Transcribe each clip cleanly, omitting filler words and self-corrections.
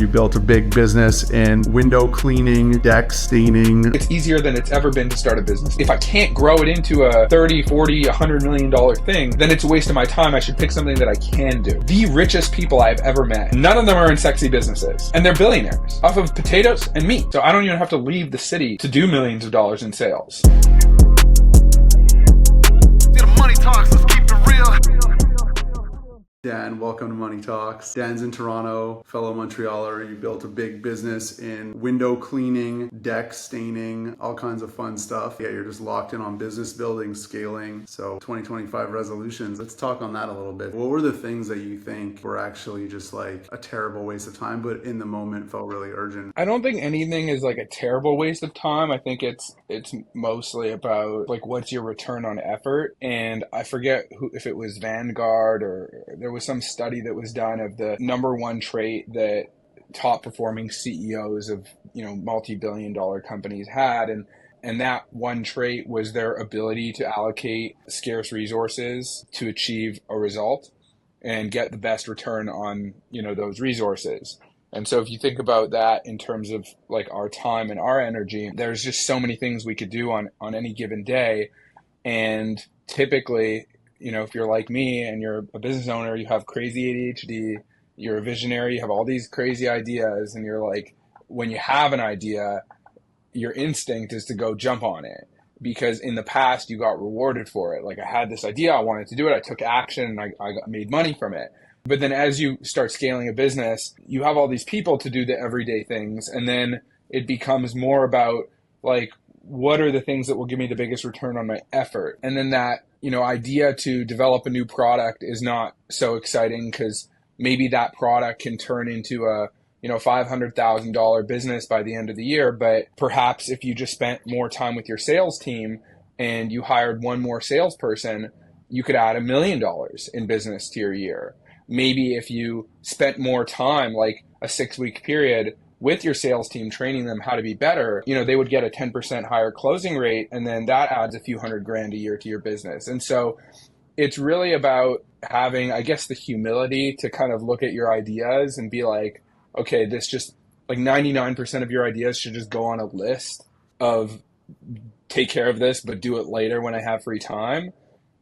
You built a big business in window cleaning, deck staining. It's easier than it's ever been to start a business. If I can't grow it into a 30, 40, $100 million thing, then it's a waste of my time. I should pick something that I can do. The richest people I've ever met, none of them are in sexy businesses, and they're billionaires off of potatoes and meat. So I don't even have to leave the city to do millions of dollars in sales. Dan, welcome to Money Talks. Dan's in Toronto, fellow Montrealer. You built a big business in window cleaning, deck staining, all kinds of fun stuff. Yeah, you're just locked in on business building, scaling. So 2025 resolutions, let's talk on that a little bit. What were the things that you think were actually just like a terrible waste of time, but in the moment felt really urgent? I don't think anything is like a terrible waste of time. I think it's mostly about like what's your return on effort. And I forget if it was Vanguard or there was some study that was done of the number one trait that top performing CEOs of, multi-billion dollar companies had. And that one trait was their ability to allocate scarce resources to achieve a result and get the best return on, those resources. And so if you think about that in terms of like our time and our energy, there's just so many things we could do on any given day. And typically, if you're like me and you're a business owner, you have crazy ADHD, you're a visionary, you have all these crazy ideas, and you're like, when you have an idea, your instinct is to go jump on it because in the past you got rewarded for it. Like I had this idea, I wanted to do it, I took action, and I made money from it. But then as you start scaling a business, you have all these people to do the everyday things, and then it becomes more about like, what are the things that will give me the biggest return on my effort? And then that idea to develop a new product is not so exciting because maybe that product can turn into a $500,000 business by the end of the year. But perhaps if you just spent more time with your sales team and you hired one more salesperson, you could add $1 million in business to your year. Maybe if you spent more time, like a 6-week period, with your sales team, training them how to be better, they would get a 10% higher closing rate. And then that adds a few $100,000 a year to your business. And so it's really about having, I guess, the humility to kind of look at your ideas and be like, okay, this just like 99% of your ideas should just go on a list of take care of this, but do it later when I have free time,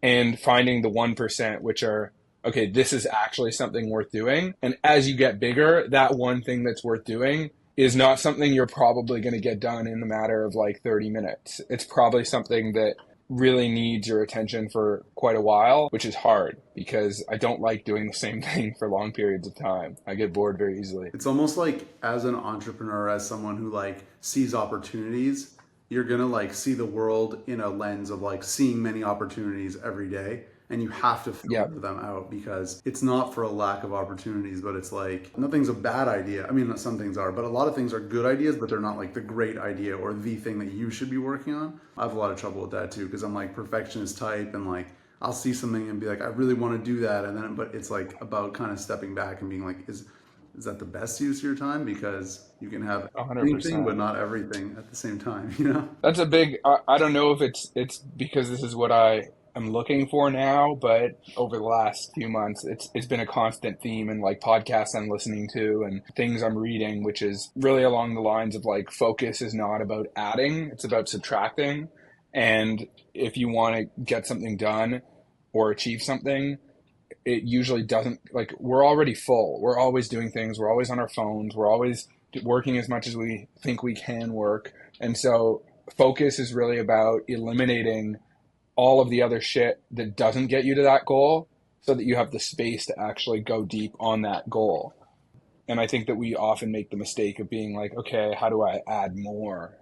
and finding the 1%, which are, okay, this is actually something worth doing. And as you get bigger, that one thing that's worth doing is not something you're probably going to get done in a matter of like 30 minutes. It's probably something that really needs your attention for quite a while, which is hard because I don't like doing the same thing for long periods of time. I get bored very easily. It's almost like as an entrepreneur, as someone who like sees opportunities, you're going to like see the world in a lens of like seeing many opportunities every day. And you have to filter them out because it's not for a lack of opportunities, but it's like nothing's a bad idea. I mean, some things are, but a lot of things are good ideas, but they're not like the great idea or the thing that you should be working on. I have a lot of trouble with that too because I'm like perfectionist type, and like I'll see something and be like, I really want to do that, and then but it's like about kind of stepping back and being like, is that the best use of your time? Because you can have 100%. anything, but not everything at the same time. That's a big. I don't know if it's because this is what I'm looking for now, but over the last few months, it's been a constant theme in like podcasts I'm listening to and things I'm reading, which is really along the lines of like focus is not about adding, it's about subtracting. And if you want to get something done or achieve something, it usually doesn't, like we're already full. We're always doing things. We're always on our phones. We're always working as much as we think we can work. And so focus is really about eliminating all of the other shit that doesn't get you to that goal so that you have the space to actually go deep on that goal. And I think that we often make the mistake of being like, okay, how do I add more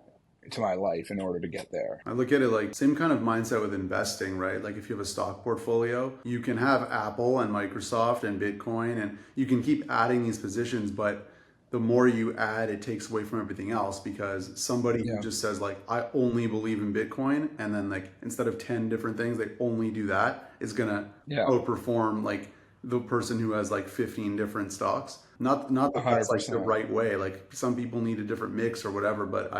to my life in order to get there? I look at it like same kind of mindset with investing, right? Like if you have a stock portfolio, you can have Apple and Microsoft and Bitcoin, and you can keep adding these positions, but the more you add, it takes away from everything else because somebody who just says like, I only believe in Bitcoin, and then like instead of 10 different things, they only do that, is gonna outperform like the person who has like 15 different stocks. Not that that's like the right way. Like some people need a different mix or whatever, but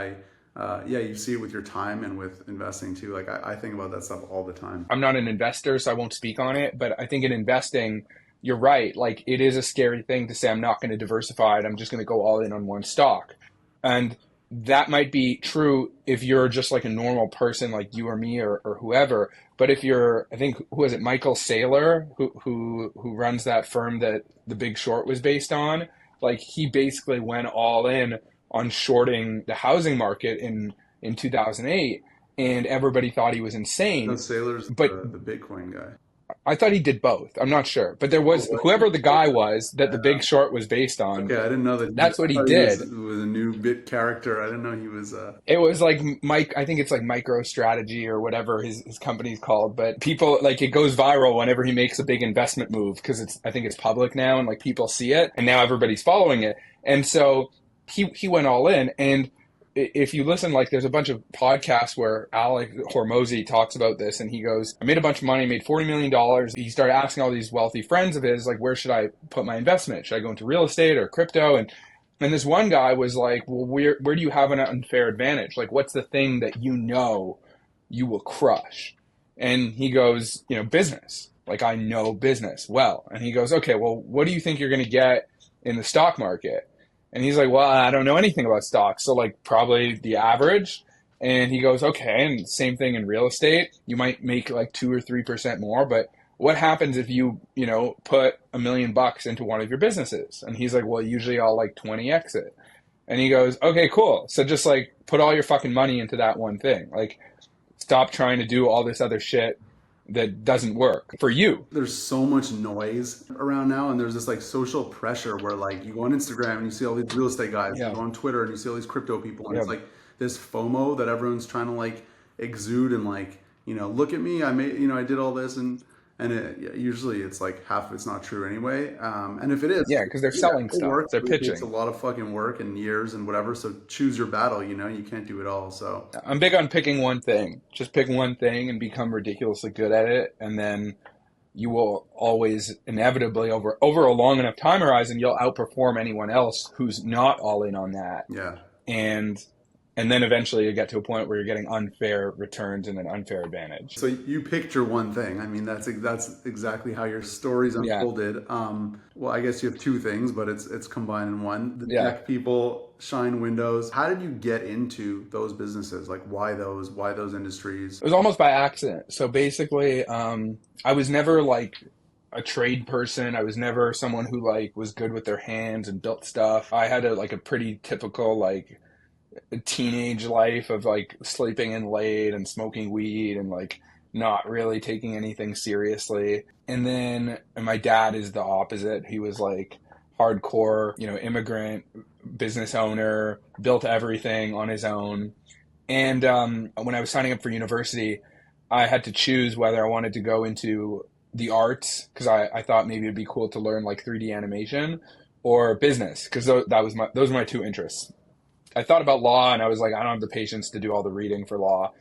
you see it with your time and with investing too. Like I think about that stuff all the time. I'm not an investor, so I won't speak on it, but I think in investing, you're right. Like, it is a scary thing to say, I'm not going to diversify it. I'm just going to go all in on one stock. And that might be true if you're just like a normal person like you or me or whoever. But if you're, I think, who is it, Michael Saylor, who runs that firm that The Big Short was based on, like, he basically went all in on shorting the housing market in 2008, and everybody thought he was No, insane. Sailor's But the Bitcoin guy. I thought he did both. I'm not sure. But there Oh, was, what? whoever the guy was that The Big Short was based on, Okay, I didn't know that. that's I what he thought he did. was a new bit character. I didn't know he was. It was like Mike, I think it's like MicroStrategy or whatever his company's called. But people, like, it goes viral whenever he makes a big investment move because I think it's public now and like people see it and now everybody's following it. And so he went all in. And if you listen, like, there's a bunch of podcasts where Alec Hormozy talks about this, and he goes, I made a bunch of money, made $40 million. He started asking all these wealthy friends of his, like, where should I put my investment? Should I go into real estate or crypto? And this one guy was like, well, where do you have an unfair advantage? Like, what's the thing that you know you will crush? And he goes, business. Like, I know business well. And he goes, okay, well, what do you think you're going to get in the stock market? And he's like, well, I don't know anything about stocks. So, like, probably the average. And he goes, okay. And same thing in real estate. You might make like 2 or 3% more, but what happens if you put $1 million into one of your businesses? And he's like, well, usually I'll like 20x it. And he goes, okay, cool. So just like put all your fucking money into that one thing. Like, stop trying to do all this other shit that doesn't work for you. There's so much noise around now, and there's this like social pressure where like you go on Instagram and you see all these real estate guys, you Yeah. go on Twitter and you see all these crypto people, and Yeah. it's like this FOMO that everyone's trying to like exude and like, look at me, I made, I did all this, and usually it's like half of it's not true anyway. And if it is, Yeah, because they're selling it stuff. works. They're It takes a pitching. lot of fucking work and years and whatever. So choose your battle. You can't do it all. So I'm big on picking one thing. Just pick one thing and become ridiculously good at it, and then you will always inevitably over a long enough time horizon, you'll outperform anyone else who's not all in on that. yeah. And then eventually you get to a point where you're getting unfair returns and an unfair advantage. So you picked your one thing. I mean, that's exactly how your stories Yeah. unfolded. Well, I guess you have two things, but it's combined in one. The Yeah. tech people, Shine Windows. How did you get into those businesses? Like, why those industries? It was almost by accident. So basically, I was never like a trade person. I was never someone who like was good with their hands and built stuff. I had a pretty typical like teenage life of like sleeping in late and smoking weed and like not really taking anything seriously. And my dad is the opposite. He was like hardcore, immigrant, business owner, built everything on his own. And when I was signing up for university, I had to choose whether I wanted to go into the arts because I thought maybe it'd be cool to learn like 3D animation, or business because those were my two interests. I thought about law and I was like, I don't have the patience to do all the reading for law.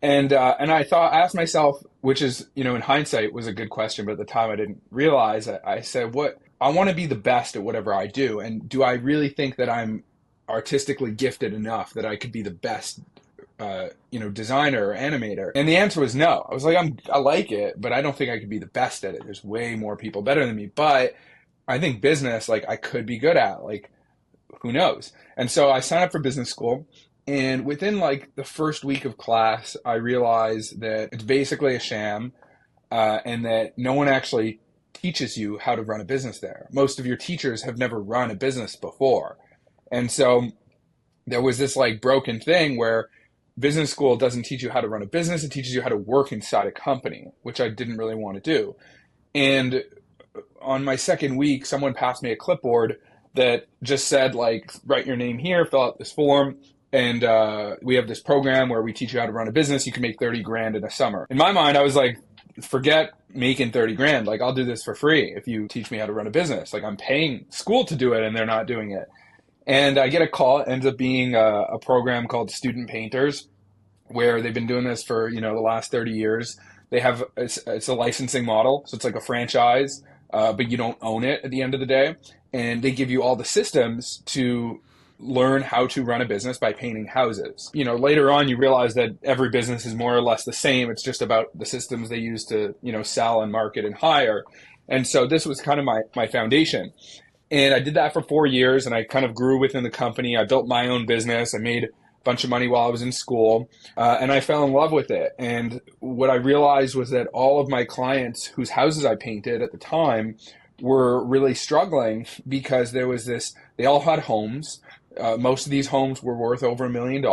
And I asked myself, which is, in hindsight was a good question, but at the time I didn't realize it. I said, I want to be the best at whatever I do. And do I really think that I'm artistically gifted enough that I could be the best, designer or animator? And the answer was no. I was like, I like it, but I don't think I could be the best at it. There's way more people better than me. But I think business, like, I could be good at, like, who knows? And so I signed up for business school, and within like the first week of class, I realized that it's basically a sham, and that no one actually teaches you how to run a business there. Most of your teachers have never run a business before. And so there was this like broken thing where business school doesn't teach you how to run a business. It teaches you how to work inside a company, which I didn't really want to do. And on my second week, someone passed me a clipboard that just said, like, write your name here, fill out this form, and we have this program where we teach you how to run a business. You can make 30 grand in a summer. In my mind, I was like, forget making 30 grand. Like, I'll do this for free if you teach me how to run a business. Like, I'm paying school to do it, and they're not doing it. And I get a call. It ends up being a program called Student Painters, where they've been doing this for, the last 30 years. They have, it's a licensing model. So it's like a franchise, but you don't own it at the end of the day. And they give you all the systems to learn how to run a business by painting houses. Later on, you realize that every business is more or less the same. It's just about the systems they use to, sell and market and hire. And so this was kind of my foundation. And I did that for 4 years, and I kind of grew within the company. I built my own business. I made a bunch of money while I was in school, and I fell in love with it. And what I realized was that all of my clients whose houses I painted at the time were really struggling because there was this, they all had homes. Most of these homes were worth over $1 million,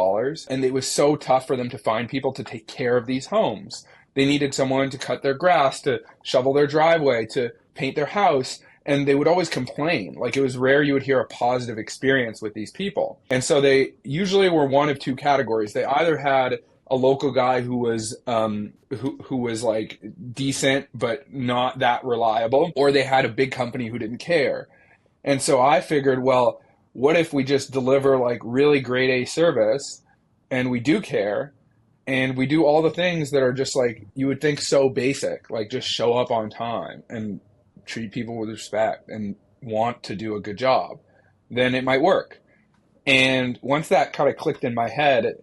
and it was so tough for them to find people to take care of these homes. They needed someone to cut their grass, to shovel their driveway, to paint their house. And they would always complain. Like, it was rare you would hear a positive experience with these people. And so they usually were one of two categories. They either had a local guy who was who was like decent but not that reliable, or they had a big company who didn't care. And so I figured, well, what if we just deliver like really grade A service, and we do care, and we do all the things that are just like you would think so basic, like just show up on time and treat people with respect and want to do a good job, then it might work. And once that kind of clicked in my head,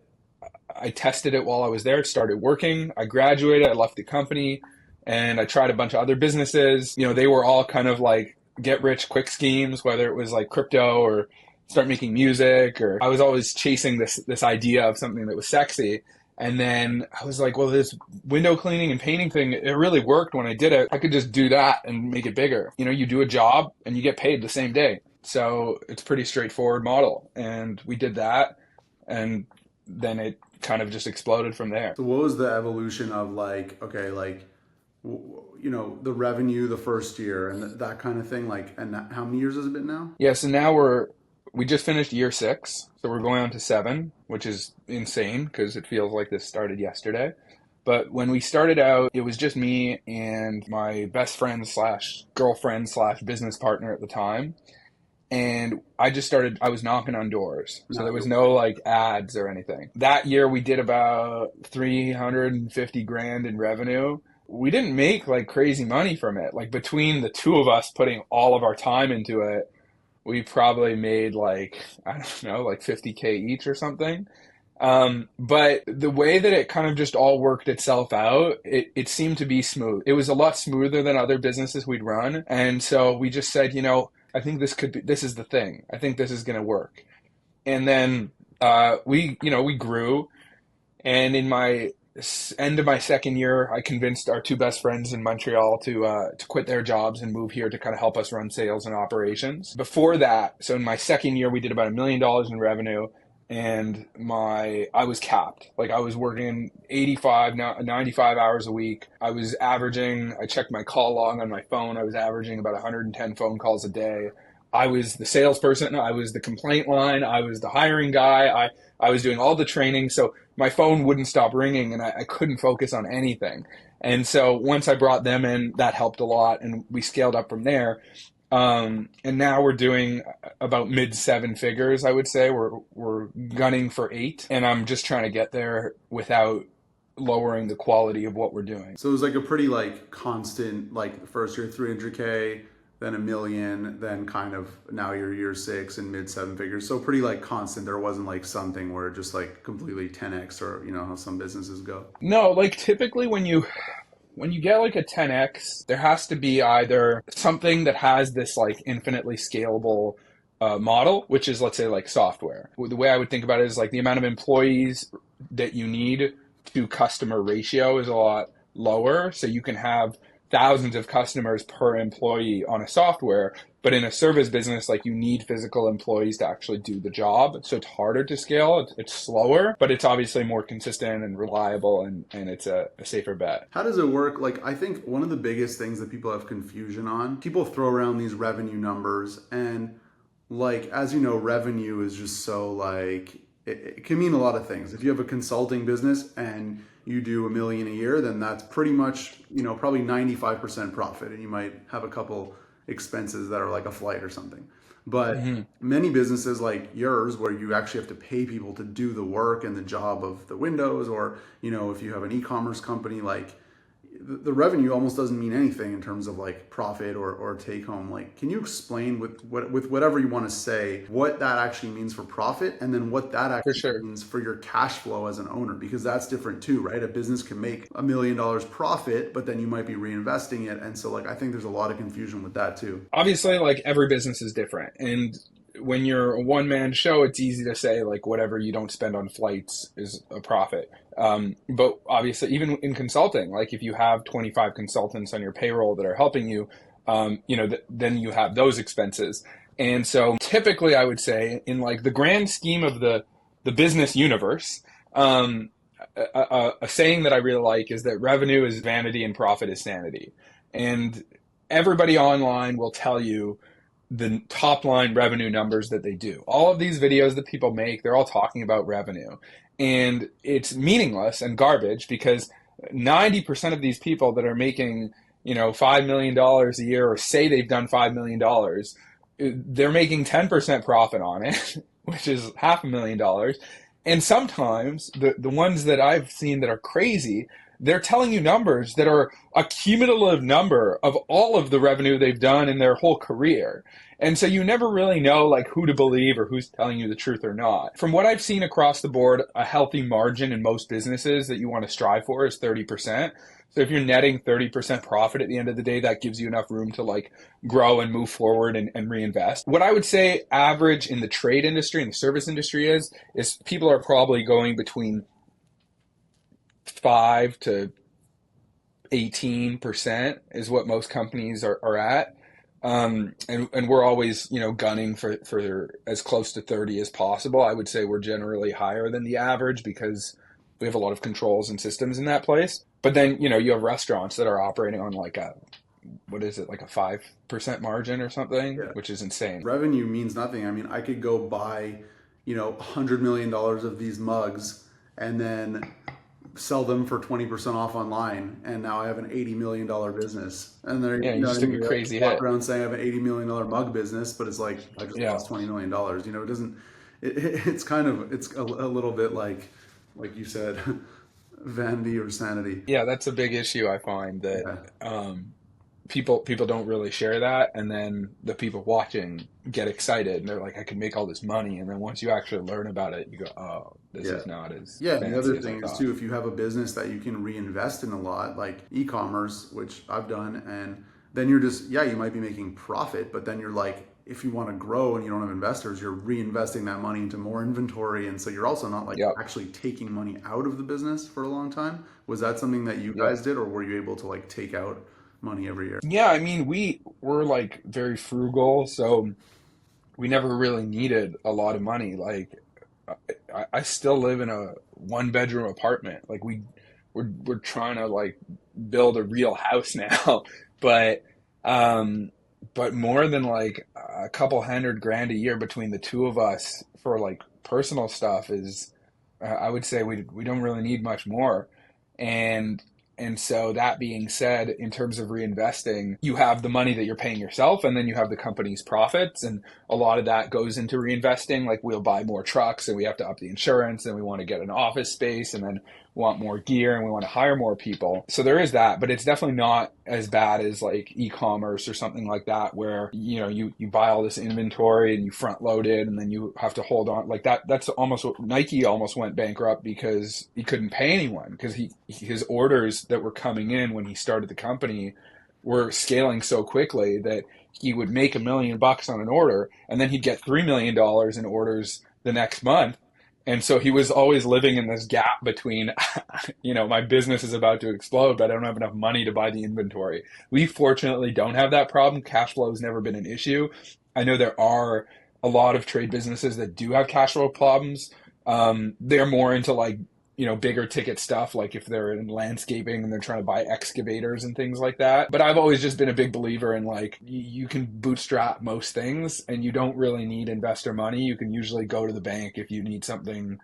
I tested it while I was there. It started working. I graduated, I left the company, and I tried a bunch of other businesses. You know, they were all kind of like get rich quick schemes, whether it was like crypto or start making music, or I was always chasing this idea of something that was sexy. And then I was like, well, this window cleaning and painting thing, it really worked when I did it. I could just do that and make it bigger. You know, you do a job and you get paid the same day. So it's a pretty straightforward model. And we did that. And then it kind of just exploded from there. So what was the evolution of like, okay, like, you know, the revenue the first year and that kind of thing? Like, and how many years has it been now? Yeah, so now we just finished year 6, so we're going on to 7, which is insane because it feels like this started yesterday. But when we started out, it was just me and my best friend slash girlfriend slash business partner at the time. And I was knocking on doors. So there was no like ads or anything. That year we did about 350 grand in revenue. We didn't make like crazy money from it. Like, between the two of us putting all of our time into it, we probably made like, I don't know, like 50K each or something. But the way that it kind of just all worked itself out, it seemed to be smooth. It was a lot smoother than other businesses we'd run. And so we just said, you know, I think this is the thing. I think this is going to work. And then we grew. And in my end of my second year, I convinced our two best friends in Montreal to quit their jobs and move here to kind of help us run sales and operations. Before that, so in my second year, we did about $1 million in revenue, and I was capped. Like, I was working 95 hours a week. I checked my call log on my phone. I was averaging about 110 phone calls a day. I was the salesperson. I was the complaint line. I was the hiring guy. I was doing all the training. So my phone wouldn't stop ringing, and I couldn't focus on anything. And so once I brought them in, that helped a lot, and we scaled up from there. And now we're doing about mid 7 figures, I would say. We're gunning for 8, and I'm just trying to get there without lowering the quality of what we're doing. So it was like a pretty like constant, like first year 300K, then $1 million, then kind of now you're year 6 and mid 7 figures. So pretty like constant. There wasn't like something where it just like completely 10x, or you know how some businesses go. No, like typically when you get like a 10x, there has to be either something that has this like infinitely scalable model, which is, let's say, like software. The way I would think about it is like the amount of employees that you need to customer ratio is a lot lower. So you can have thousands of customers per employee on a software, but in a service business, like, you need physical employees to actually do the job. So it's harder to scale. It's slower, but it's obviously more consistent and reliable, and it's a safer bet. How does it work? Like, I think one of the biggest things that people have confusion on, people throw around these revenue numbers, and like, as you know, revenue is just so like, it can mean a lot of things. If you have a consulting business and you do $1 million a year, then that's pretty much, you know, probably 95% profit, and you might have a couple expenses that are like a flight or something. But many businesses like yours, where you actually have to pay people to do the work and the job of the windows, or, you know, if you have an e-commerce company, like the revenue almost doesn't mean anything in terms of like profit or take home. Like, can you explain with whatever you want to say what that actually means for profit, and then what that For actually sure. means for your cash flow as an owner? Because that's different too, right? A business can make $1 million profit, but then you might be reinvesting it. And so like, I think there's a lot of confusion with that too. Obviously, like every business is different. And when you're a one man show, it's easy to say like whatever you don't spend on flights is a profit. But obviously, even in consulting, like if you have 25 consultants on your payroll that are helping you, then you have those expenses. And so typically, I would say in like the grand scheme of the business universe, a saying that I really like is that revenue is vanity and profit is sanity. And everybody online will tell you the top line revenue numbers that they do. All of these videos that people make, they're all talking about revenue. And it's meaningless and garbage because 90% of these people that are making, $5 million dollars a year or say they've done $5 million, dollars, they're making 10% profit on it, which is $500,000. And sometimes the ones that I've seen that are crazy, they're telling you numbers that are a cumulative number of all of the revenue they've done in their whole career. And so you never really know like who to believe or who's telling you the truth or not. From what I've seen across the board, a healthy margin in most businesses that you want to strive for is 30%. So if you're netting 30% profit at the end of the day, that gives you enough room to like grow and move forward and reinvest. What I would say average in the trade industry and the service industry is people are probably going between 5 to 18% is what most companies are at. And we're always, gunning for as close to 30 as possible. I would say we're generally higher than the average because we have a lot of controls and systems in that place. But then, you have restaurants that are operating on like what is it, like a 5% margin or something, Yeah. which is insane. Revenue means nothing. I mean, I could go buy, $100 million of these mugs and then sell them for 20% off online, and now I have an $80 million business. And they're, Yeah, you you know what just I took mean? a They crazy walk hit. around saying I have an $80 million mug business, but it's like I just Yeah. lost $20 million. It doesn't. It's a little bit like you said, vanity or sanity. Yeah, that's a big issue I find that Yeah, people don't really share that, and then the people watching get excited and they're like, I can make all this money, and then once you actually learn about it, you go, oh, this yeah. is not as Yeah, and the fancy other as I thing is thought. too, if you have a business that you can reinvest in a lot, like e-commerce, which I've done, and then you're just, yeah, you might be making profit, but then you're like, if you want to grow and you don't have investors, you're reinvesting that money into more inventory, and so you're also not like Yep. actually taking money out of the business for a long time. Was that something that you Yep. guys did, or were you able to like take out money every year? Yeah, I mean, we're like very frugal, so we never really needed a lot of money. Like I still live in a one bedroom apartment. Like we're trying to like build a real house now, but um, but more than like a couple hundred grand a year between the two of us for like personal stuff is, I would say we don't really need much more, and and so that being said, in terms of reinvesting, you have the money that you're paying yourself, and then you have the company's profits, and a lot of that goes into reinvesting. Like we'll buy more trucks and we have to up the insurance and we want to get an office space and then want more gear and we want to hire more people. So there is that, but it's definitely not as bad as like e-commerce or something like that where, you buy all this inventory and you front load it and then you have to hold on like that. That's almost what Nike almost went bankrupt because he couldn't pay anyone because his orders that were coming in when he started the company were scaling so quickly that he would make $1 million on an order and then he'd get $3 million in orders the next month. And so he was always living in this gap between, my business is about to explode, but I don't have enough money to buy the inventory. We fortunately don't have that problem. Cash flow has never been an issue. I know there are a lot of trade businesses that do have cash flow problems. They're more into like bigger ticket stuff, like if they're in landscaping and they're trying to buy excavators and things like that. But I've always just been a big believer in like you can bootstrap most things and you don't really need investor money. You can usually go to the bank if you need something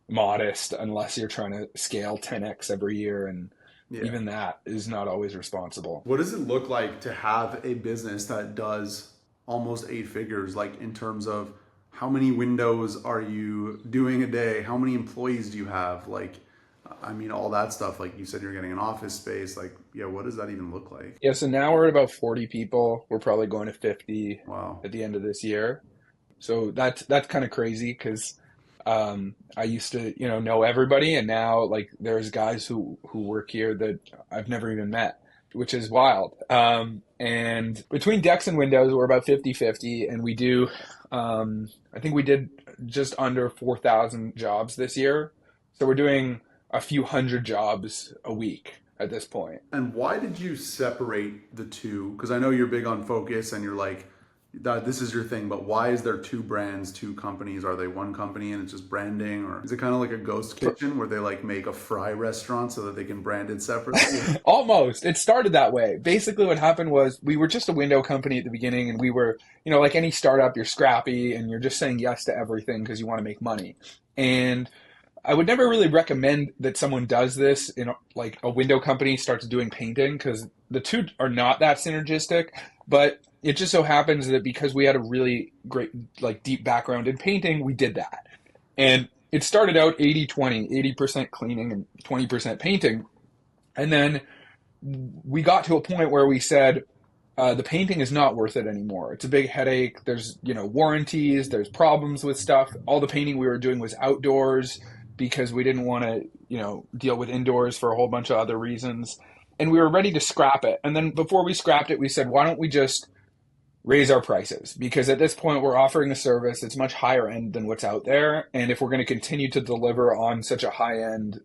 modest, unless you're trying to scale 10x every year. And Yeah. even that is not always responsible. What does it look like to have a business that does almost 8 figures, like in terms of how many windows are you doing a day? How many employees do you have? Like, I mean, all that stuff, like you said, you're getting an office space. Like, yeah, what does that even look like? Yeah, so now we're at about 40 people. We're probably going to 50 Wow. at the end of this year. So that's kind of crazy because I used to, know everybody, and now like there's guys who work here that I've never even met, which is wild. And between decks and windows, we're about 50-50, and we do, I think we did just under 4,000 jobs this year. So we're doing a few hundred jobs a week at this point. And why did you separate the two? Because I know you're big on focus and you're like, that this is your thing, but why is there two brands, two companies? Are they one company and it's just branding? Or is it kind of like a ghost kitchen where they like make a fry restaurant so that they can brand it separately? Almost. It started that way. Basically, what happened was we were just a window company at the beginning, and we were, like any startup, you're scrappy and you're just saying yes to everything because you want to make money. And I would never really recommend that someone does this in like a window company starts doing painting because the two are not that synergistic. But it just so happens that because we had a really great, like deep background in painting, we did that. And it started out 80-20, 80% cleaning and 20% painting. And then we got to a point where we said, the painting is not worth it anymore. It's a big headache. There's, warranties, there's problems with stuff. All the painting we were doing was outdoors because we didn't want to, deal with indoors for a whole bunch of other reasons. And we were ready to scrap it. And then before we scrapped it, we said, why don't we just raise our prices? Because at this point, we're offering a service that's much higher end than what's out there. And if we're going to continue to deliver on such a high end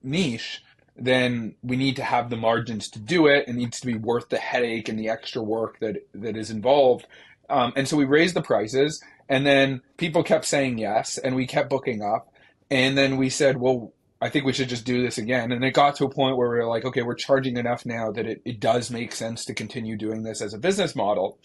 niche, then we need to have the margins to do it. It needs to be worth the headache and the extra work that is involved. And so we raised the prices, and then people kept saying yes, and we kept booking up. And then we said, well, I think we should just do this again. And it got to a point where we were like, okay, we're charging enough now that it does make sense to continue doing this as a business model.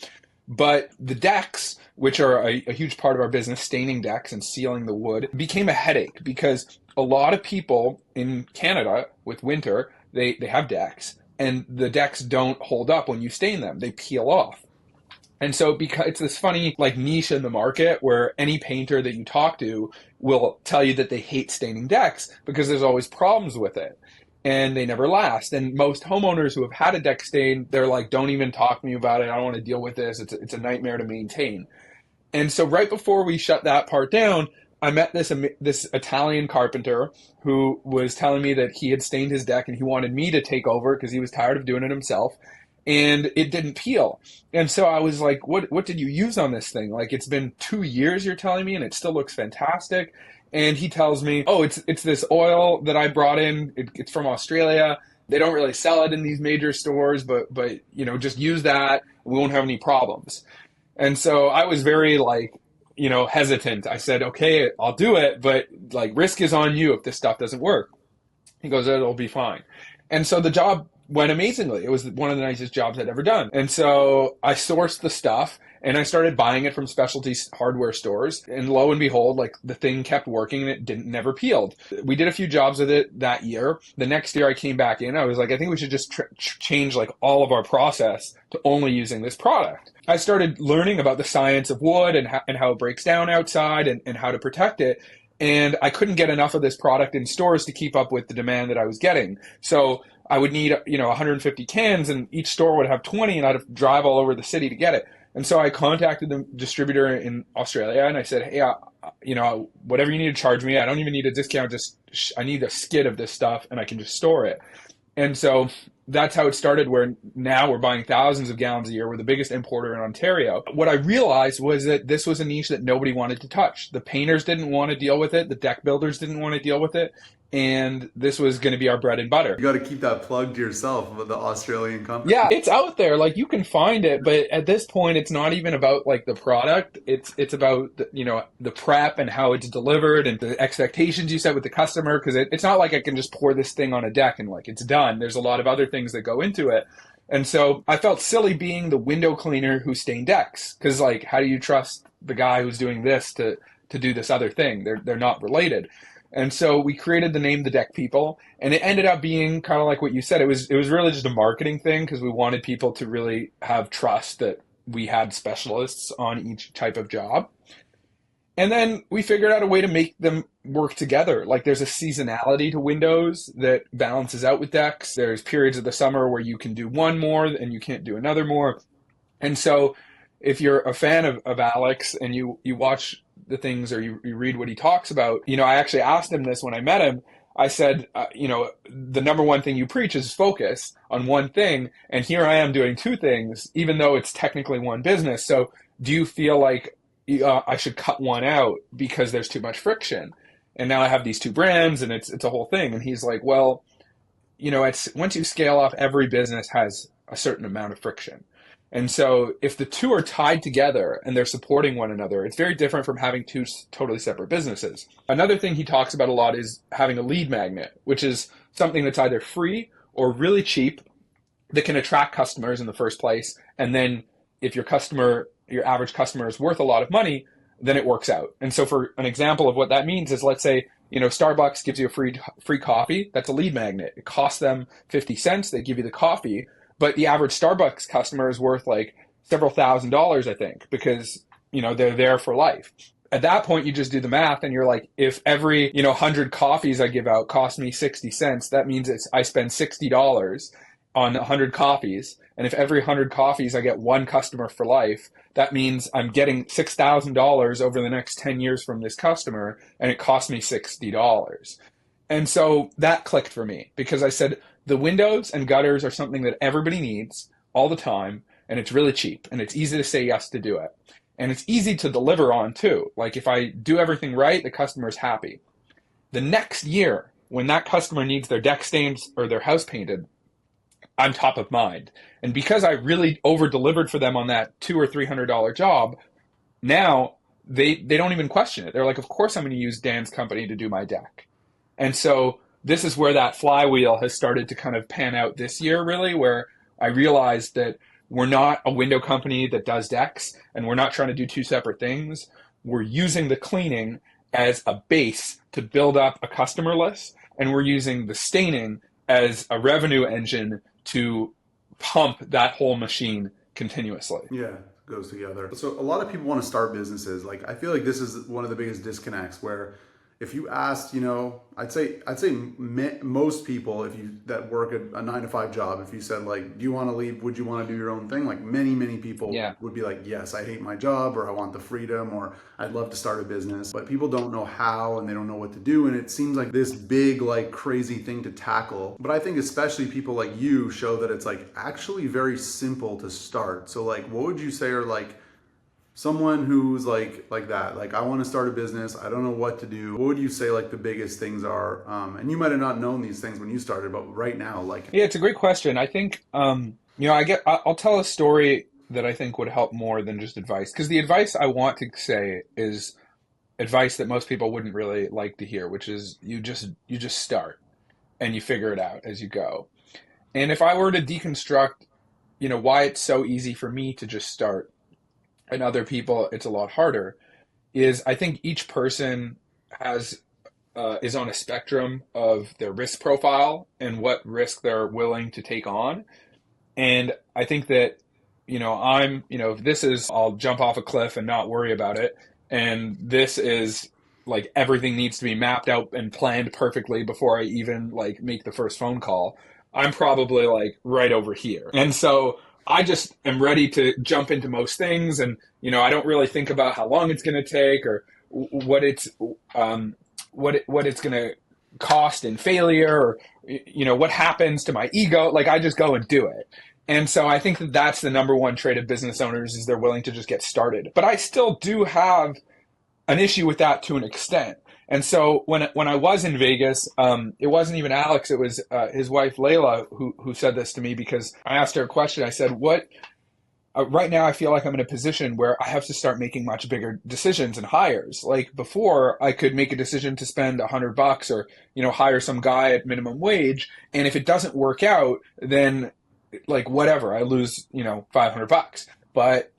But the decks, which are a huge part of our business, staining decks and sealing the wood, became a headache because a lot of people in Canada with winter, they have decks, and the decks don't hold up when you stain them. They peel off. And so because it's this funny like niche in the market where any painter that you talk to will tell you that they hate staining decks because there's always problems with it and they never last. And most homeowners who have had a deck stain, they're like, don't even talk to me about it. I don't want to deal with this. It's a nightmare to maintain. And so right before we shut that part down, I met this Italian carpenter who was telling me that he had stained his deck and he wanted me to take over because he was tired of doing it himself. And it didn't peel. And so I was like, what did you use on this thing? Like, it's been 2 years, you're telling me, and it still looks fantastic. And he tells me, oh, it's this oil that I brought in. It's from Australia. They don't really sell it in these major stores, but just use that. We won't have any problems. And so I was very hesitant. I said, okay, I'll do it, but like risk is on you if this stuff doesn't work. He goes, it'll be fine. And so the job went amazingly. It was one of the nicest jobs I'd ever done. And so I sourced the stuff and I started buying it from specialty hardware stores. And lo and behold, like the thing kept working and it never peeled. We did a few jobs with it that year. The next year I came back in, I was like, I think we should just change like all of our process to only using this product. I started learning about the science of wood and how it breaks down outside and how to protect it. And I couldn't get enough of this product in stores to keep up with the demand that I was getting. So I would need, 150 cans and each store would have 20 and I'd have to drive all over the city to get it. And so I contacted the distributor in Australia and I said, hey, whatever you need to charge me, I don't even need a discount. I need a skid of this stuff and I can just store it. And so that's how it started, where now we're buying thousands of gallons a year. We're the biggest importer in Ontario. What I realized was that this was a niche that nobody wanted to touch. The painters didn't want to deal with it. The deck builders didn't want to deal with it. And this was going to be our bread and butter. You got to keep that plug to yourself with the Australian company. Yeah, it's out there. Like you can find it, but at this point, it's not even about like the product. It's about the prep and how it's delivered and the expectations you set with the customer. Because it's not like I can just pour this thing on a deck and like it's done. There's a lot of other things that go into it. And so I felt silly being the window cleaner who stained decks. Because like, how do you trust the guy who's doing this to do this other thing? They're not related. And so we created the name The Deck People, and it ended up being kind of like what you said. It was really just a marketing thing because we wanted people to really have trust that we had specialists on each type of job. And then we figured out a way to make them work together. Like there's a seasonality to windows that balances out with decks. There's periods of the summer where you can do one more and you can't do another more. And so if you're a fan of Alex and you watch the things or you read what he talks about, I actually asked him this when I met him. I said, the number one thing you preach is focus on one thing. And here I am doing two things, even though it's technically one business. So do you feel like I should cut one out because there's too much friction? And now I have these two brands and it's a whole thing. And he's like, well, it's once you scale up, every business has a certain amount of friction. And so if the two are tied together and they're supporting one another, it's very different from having two totally separate businesses. Another thing he talks about a lot is having a lead magnet, which is something that's either free or really cheap that can attract customers in the first place. And then if your average customer is worth a lot of money, then it works out. And so for an example of what that means is, let's say, Starbucks gives you a free coffee. That's a lead magnet. It costs them 50 cents. They give you the coffee. But the average Starbucks customer is worth like several $1,000s, I think, because, they're there for life. At that point, you just do the math and you're like, if every, 100 coffees I give out cost me 60 cents, that means I spend $60 on 100 coffees. And if every 100 coffees I get one customer for life, that means I'm getting $6,000 over the next 10 years from this customer, and it cost me $60. And so that clicked for me because I said, the windows and gutters are something that everybody needs all the time, and it's really cheap, and it's easy to say yes to do it. And it's easy to deliver on too. Like if I do everything right, the customer's happy. The next year, when that customer needs their deck stains or their house painted, I'm top of mind. And because I really over-delivered for them on that $200 or $300 job, now they don't even question it. They're like, of course I'm going to use Dan's company to do my deck. And so this is where that flywheel has started to kind of pan out this year, really, where I realized that we're not a window company that does decks, and we're not trying to do two separate things. We're using the cleaning as a base to build up a customer list, and we're using the staining as a revenue engine to pump that whole machine continuously. Yeah, it goes together. So a lot of people want to start businesses. Like I feel like this is one of the biggest disconnects where if you asked, I'd say most people, that work a 9-to-5 job, if you said like, do you want to leave? Would you want to do your own thing? Like many people would be like, yes, I hate my job, or I want the freedom, or I'd love to start a business. But people don't know how, and they don't know what to do. And it seems like this big, like crazy thing to tackle. But I think especially people like you show that it's like actually very simple to start. So like, what would you say are like, someone who's like that, like I want to start a business, I don't know what to do, what would you say like the biggest things are? And you might have not known these things when you started, but right now, like. Yeah, it's a great question. I think, I'll tell a story that I think would help more than just advice. Because the advice I want to say is advice that most people wouldn't really like to hear, which is you just start and you figure it out as you go. And if I were to deconstruct, why it's so easy for me to just start, and other people it's a lot harder, is I think each person is on a spectrum of their risk profile and what risk they're willing to take on. And I think that, if this is, I'll jump off a cliff and not worry about it. And this is like, everything needs to be mapped out and planned perfectly before I even like make the first phone call. I'm probably like right over here. And so I just am ready to jump into most things, and I don't really think about how long it's going to take or what it's going to cost in failure, or what happens to my ego. Like I just go and do it. And so I think that that's the number one trait of business owners, is they're willing to just get started. But I still do have an issue with that to an extent. And so when I was in Vegas, it wasn't even Alex, it was his wife Layla who said this to me, because I asked her a question. I said, right now I feel like I'm in a position where I have to start making much bigger decisions and hires. Like before, I could make a decision to spend $100 or hire some guy at minimum wage, and if it doesn't work out, then like whatever, I lose $500. But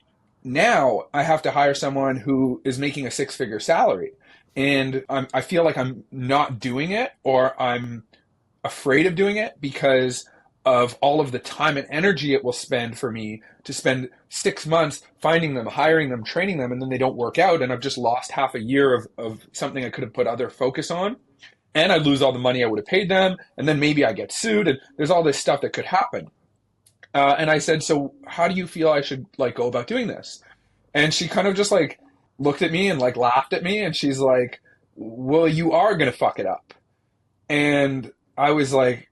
now I have to hire someone who is making a 6-figure salary. And I feel like I'm not doing it, or I'm afraid of doing it, because of all of the time and energy it will spend for me to spend 6 months finding them, hiring them, training them, and then they don't work out. And I've just lost half a year of something I could have put other focus on. And I lose all the money I would have paid them. And then maybe I get sued, and there's all this stuff that could happen. And I said, so how do you feel I should like go about doing this? And she kind of just like looked at me and like laughed at me. And she's like, well, you are going to fuck it up. And I was like,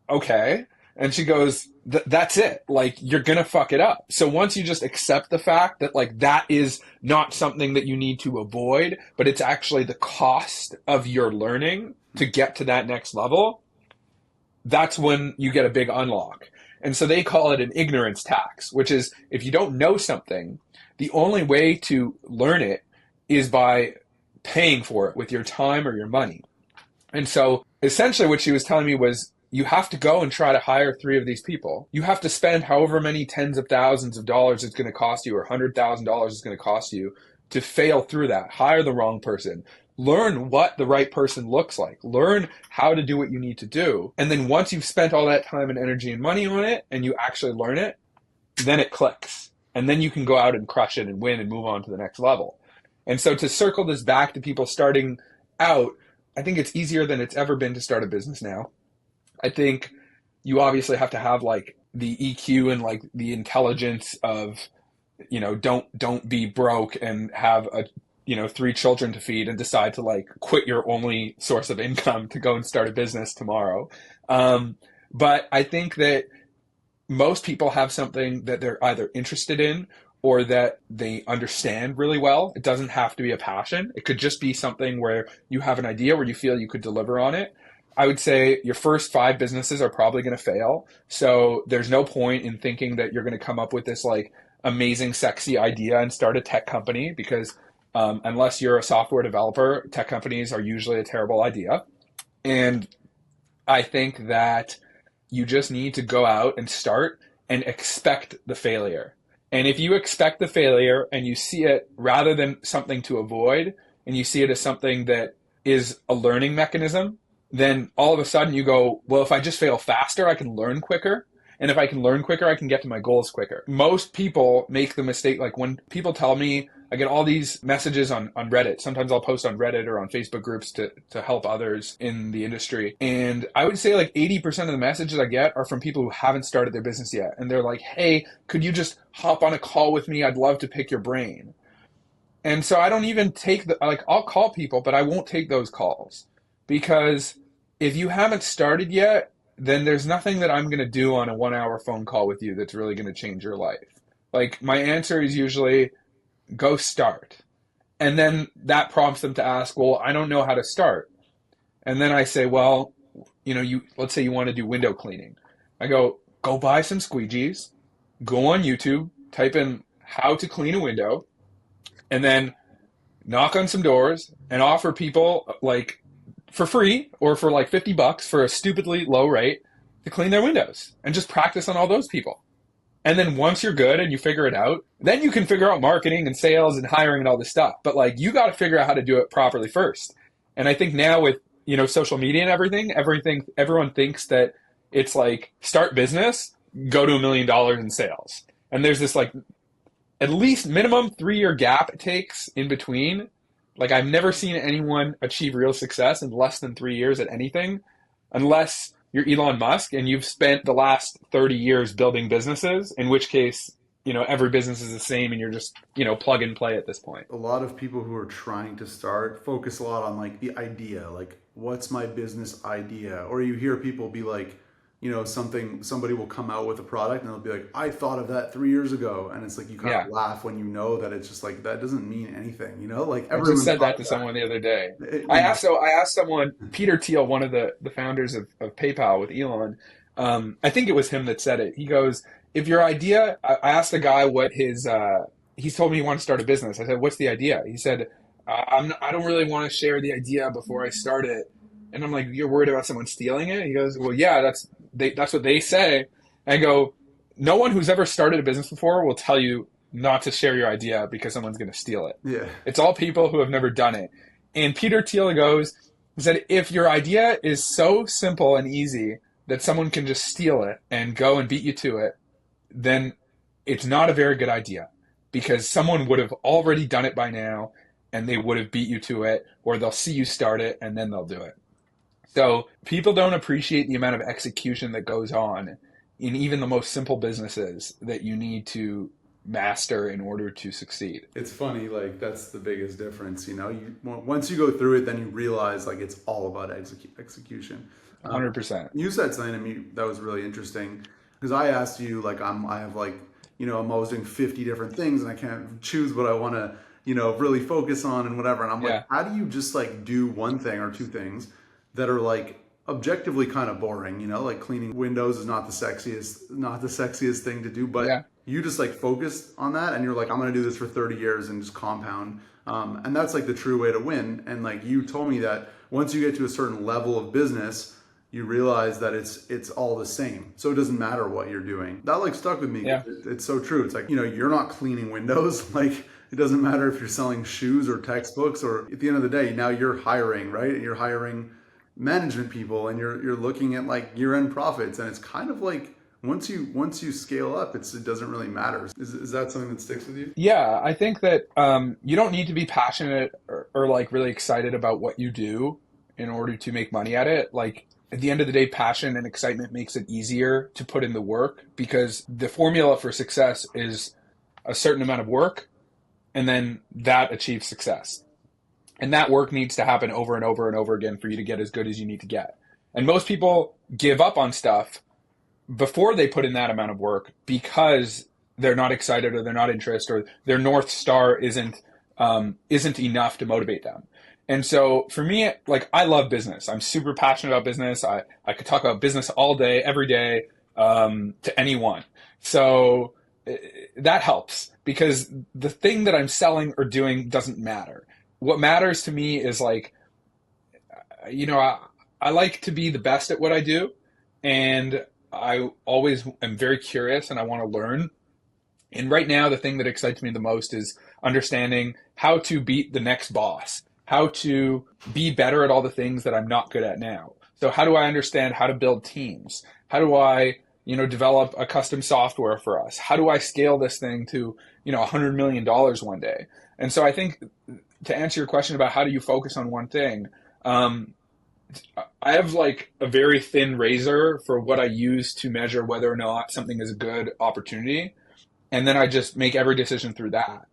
okay. And she goes, that's it. Like, you're going to fuck it up. So once you just accept the fact that like that is not something that you need to avoid, but it's actually the cost of your learning to get to that next level, that's when you get a big unlock. And so they call it an ignorance tax, which is if you don't know something, the only way to learn it is by paying for it with your time or your money. And so essentially what she was telling me was, you have to go and try to hire 3 of these people. You have to spend however many tens of thousands of dollars it's going to cost you, or $100,000 it's going to cost you to fail through that. Hire the wrong person. Learn what the right person looks like. Learn how to do what you need to do. And then once you've spent all that time and energy and money on it and you actually learn it, then it clicks. And then you can go out and crush it and win and move on to the next level. And so to circle this back to people starting out, I think it's easier than it's ever been to start a business now. I think you obviously have to have like the EQ and like the intelligence of, you know, don't be broke and have 3 children to feed and decide to like quit your only source of income to go and start a business tomorrow. But I think that most people have something that they're either interested in or that they understand really well. It doesn't have to be a passion. It could just be something where you have an idea where you feel you could deliver on it. I would say your first 5 businesses are probably going to fail. So there's no point in thinking that you're going to come up with this like amazing, sexy idea and start a tech company, because unless you're a software developer, tech companies are usually a terrible idea. And I think that you just need to go out and start and expect the failure. And if you expect the failure and you see it rather than something to avoid, and you see it as something that is a learning mechanism, then all of a sudden you go, well, if I just fail faster, I can learn quicker. And if I can learn quicker, I can get to my goals quicker. Most people make the mistake, like when people tell me, I get all these messages on Reddit. Sometimes I'll post on Reddit or on Facebook groups to help others in the industry. And I would say like 80% of the messages I get are from people who haven't started their business yet. And they're like, hey, could you just hop on a call with me? I'd love to pick your brain. And so I don't even take I'll call people, but I won't take those calls. Because if you haven't started yet, then there's nothing that I'm going to do on a 1-hour phone call with you that's really going to change your life. Like, my answer is usually, go start. And then that prompts them to ask, well, I don't know how to start. And then I say, well, let's say you want to do window cleaning. I go buy some squeegees, go on YouTube, type in how to clean a window, and then knock on some doors and offer people like for free or for like $50 for a stupidly low rate to clean their windows, and just practice on all those people. And then once you're good and you figure it out, then you can figure out marketing and sales and hiring and all this stuff. But like, you got to figure out how to do it properly first. And I think now with, social media and everyone thinks that it's like start business, go to $1 million in sales. And there's this like at least minimum 3-year gap it takes in between. Like, I've never seen anyone achieve real success in less than 3 years at anything, unless you're Elon Musk and you've spent the last 30 years building businesses, in which case, every business is the same and you're just, plug and play at this point. A lot of people who are trying to start focus a lot on like the idea, like what's my business idea? Or you hear people be like, somebody will come out with a product and they'll be like, I thought of that 3 years ago. And it's like, you kind of laugh when you know that it's just like, that doesn't mean anything, like I just said that to someone the other day. I asked someone, Peter Thiel, one of the founders of PayPal with Elon, I think it was him that said it. He goes, if your idea, I asked the guy what he told me he wanted to start a business. I said, what's the idea? He said, I don't really want to share the idea before I start it. And I'm like, you're worried about someone stealing it? He goes, well, yeah, that's what they say. And I go, no one who's ever started a business before will tell you not to share your idea because someone's going to steal it. Yeah. It's all people who have never done it. And Peter Thiel he said, if your idea is so simple and easy that someone can just steal it and go and beat you to it, then it's not a very good idea, because someone would have already done it by now and they would have beat you to it, or they'll see you start it and then they'll do it. So people don't appreciate the amount of execution that goes on in even the most simple businesses that you need to master in order to succeed. It's funny, like that's the biggest difference, you know. Once you go through it, then you realize like it's all about execution. 100%. You said something to me that was really interesting, because I asked you like I have like, you know, I'm always doing 50 different things and I can't choose what I want to, you know, really focus on and whatever. And I'm like, how do you just like do one thing or two things that are like objectively kind of boring, you know, like cleaning windows is not the sexiest thing to do, but you just like focus on that and you're like, I'm going to do this for 30 years and just compound. And that's like the true way to win. And like you told me that once you get to a certain level of business, you realize that it's all the same. So it doesn't matter what you're doing. That like stuck with me. Yeah. It's so true. It's like, you know, you're not cleaning windows. Like it doesn't matter if you're selling shoes or textbooks, or at the end of the day, now you're hiring, right? You're hiring management people and you're looking at like year-end profits. And it's kind of like, once you scale up, it doesn't really matter. Is that something that sticks with you? Yeah, I think that you don't need to be passionate or like really excited about what you do in order to make money at it. Like at the end of the day, passion and excitement makes it easier to put in the work, because the formula for success is a certain amount of work, and then that achieves success. And that work needs to happen over and over and over again for you to get as good as you need to get. And most people give up on stuff before they put in that amount of work because they're not excited or they're not interested, or their North Star isn't enough to motivate them. And so for me, like I love business. I'm super passionate about business. I could talk about business all day, every day, to anyone. So that helps, because the thing that I'm selling or doing doesn't matter. What matters to me is like, you know, I like to be the best at what I do. And I always am very curious and I want to learn. And right now, the thing that excites me the most is understanding how to beat the next boss, how to be better at all the things that I'm not good at now. So how do I understand how to build teams? How do I, you know, develop a custom software for us? How do I scale this thing to, you know, $100 million one day? And so I think, to answer your question about how do you focus on one thing, I have like a very thin razor for what I use to measure whether or not something is a good opportunity. And then I just make every decision through that.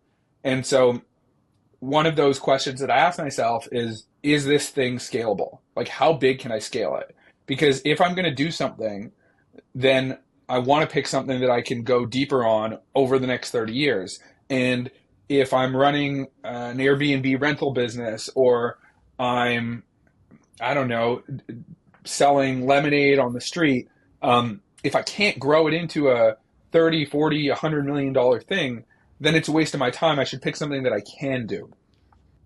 And so one of those questions that I ask myself is this thing scalable? Like how big can I scale it? Because if I'm going to do something, then I want to pick something that I can go deeper on over the next 30 years. And if I'm running an Airbnb rental business, or I don't know, selling lemonade on the street, if I can't grow it into a 30, 40, $100 million thing, then it's a waste of my time. I should pick something that I can do.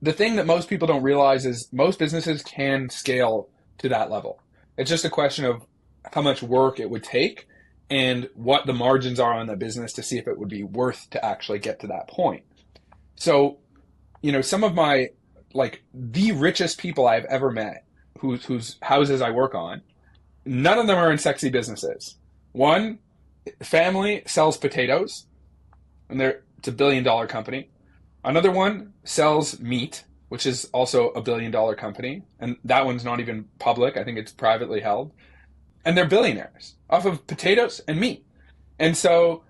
The thing that most people don't realize is most businesses can scale to that level. It's just a question of how much work it would take and what the margins are on the business to see if it would be worth to actually get to that point. So, you know, some of my, like the richest people I've ever met, whose houses I work on, none of them are in sexy businesses. One family sells potatoes, and it's $1 billion company. Another one sells meat, which is also $1 billion company, and that one's not even public. I think it's privately held. And they're billionaires off of potatoes and meat. And so,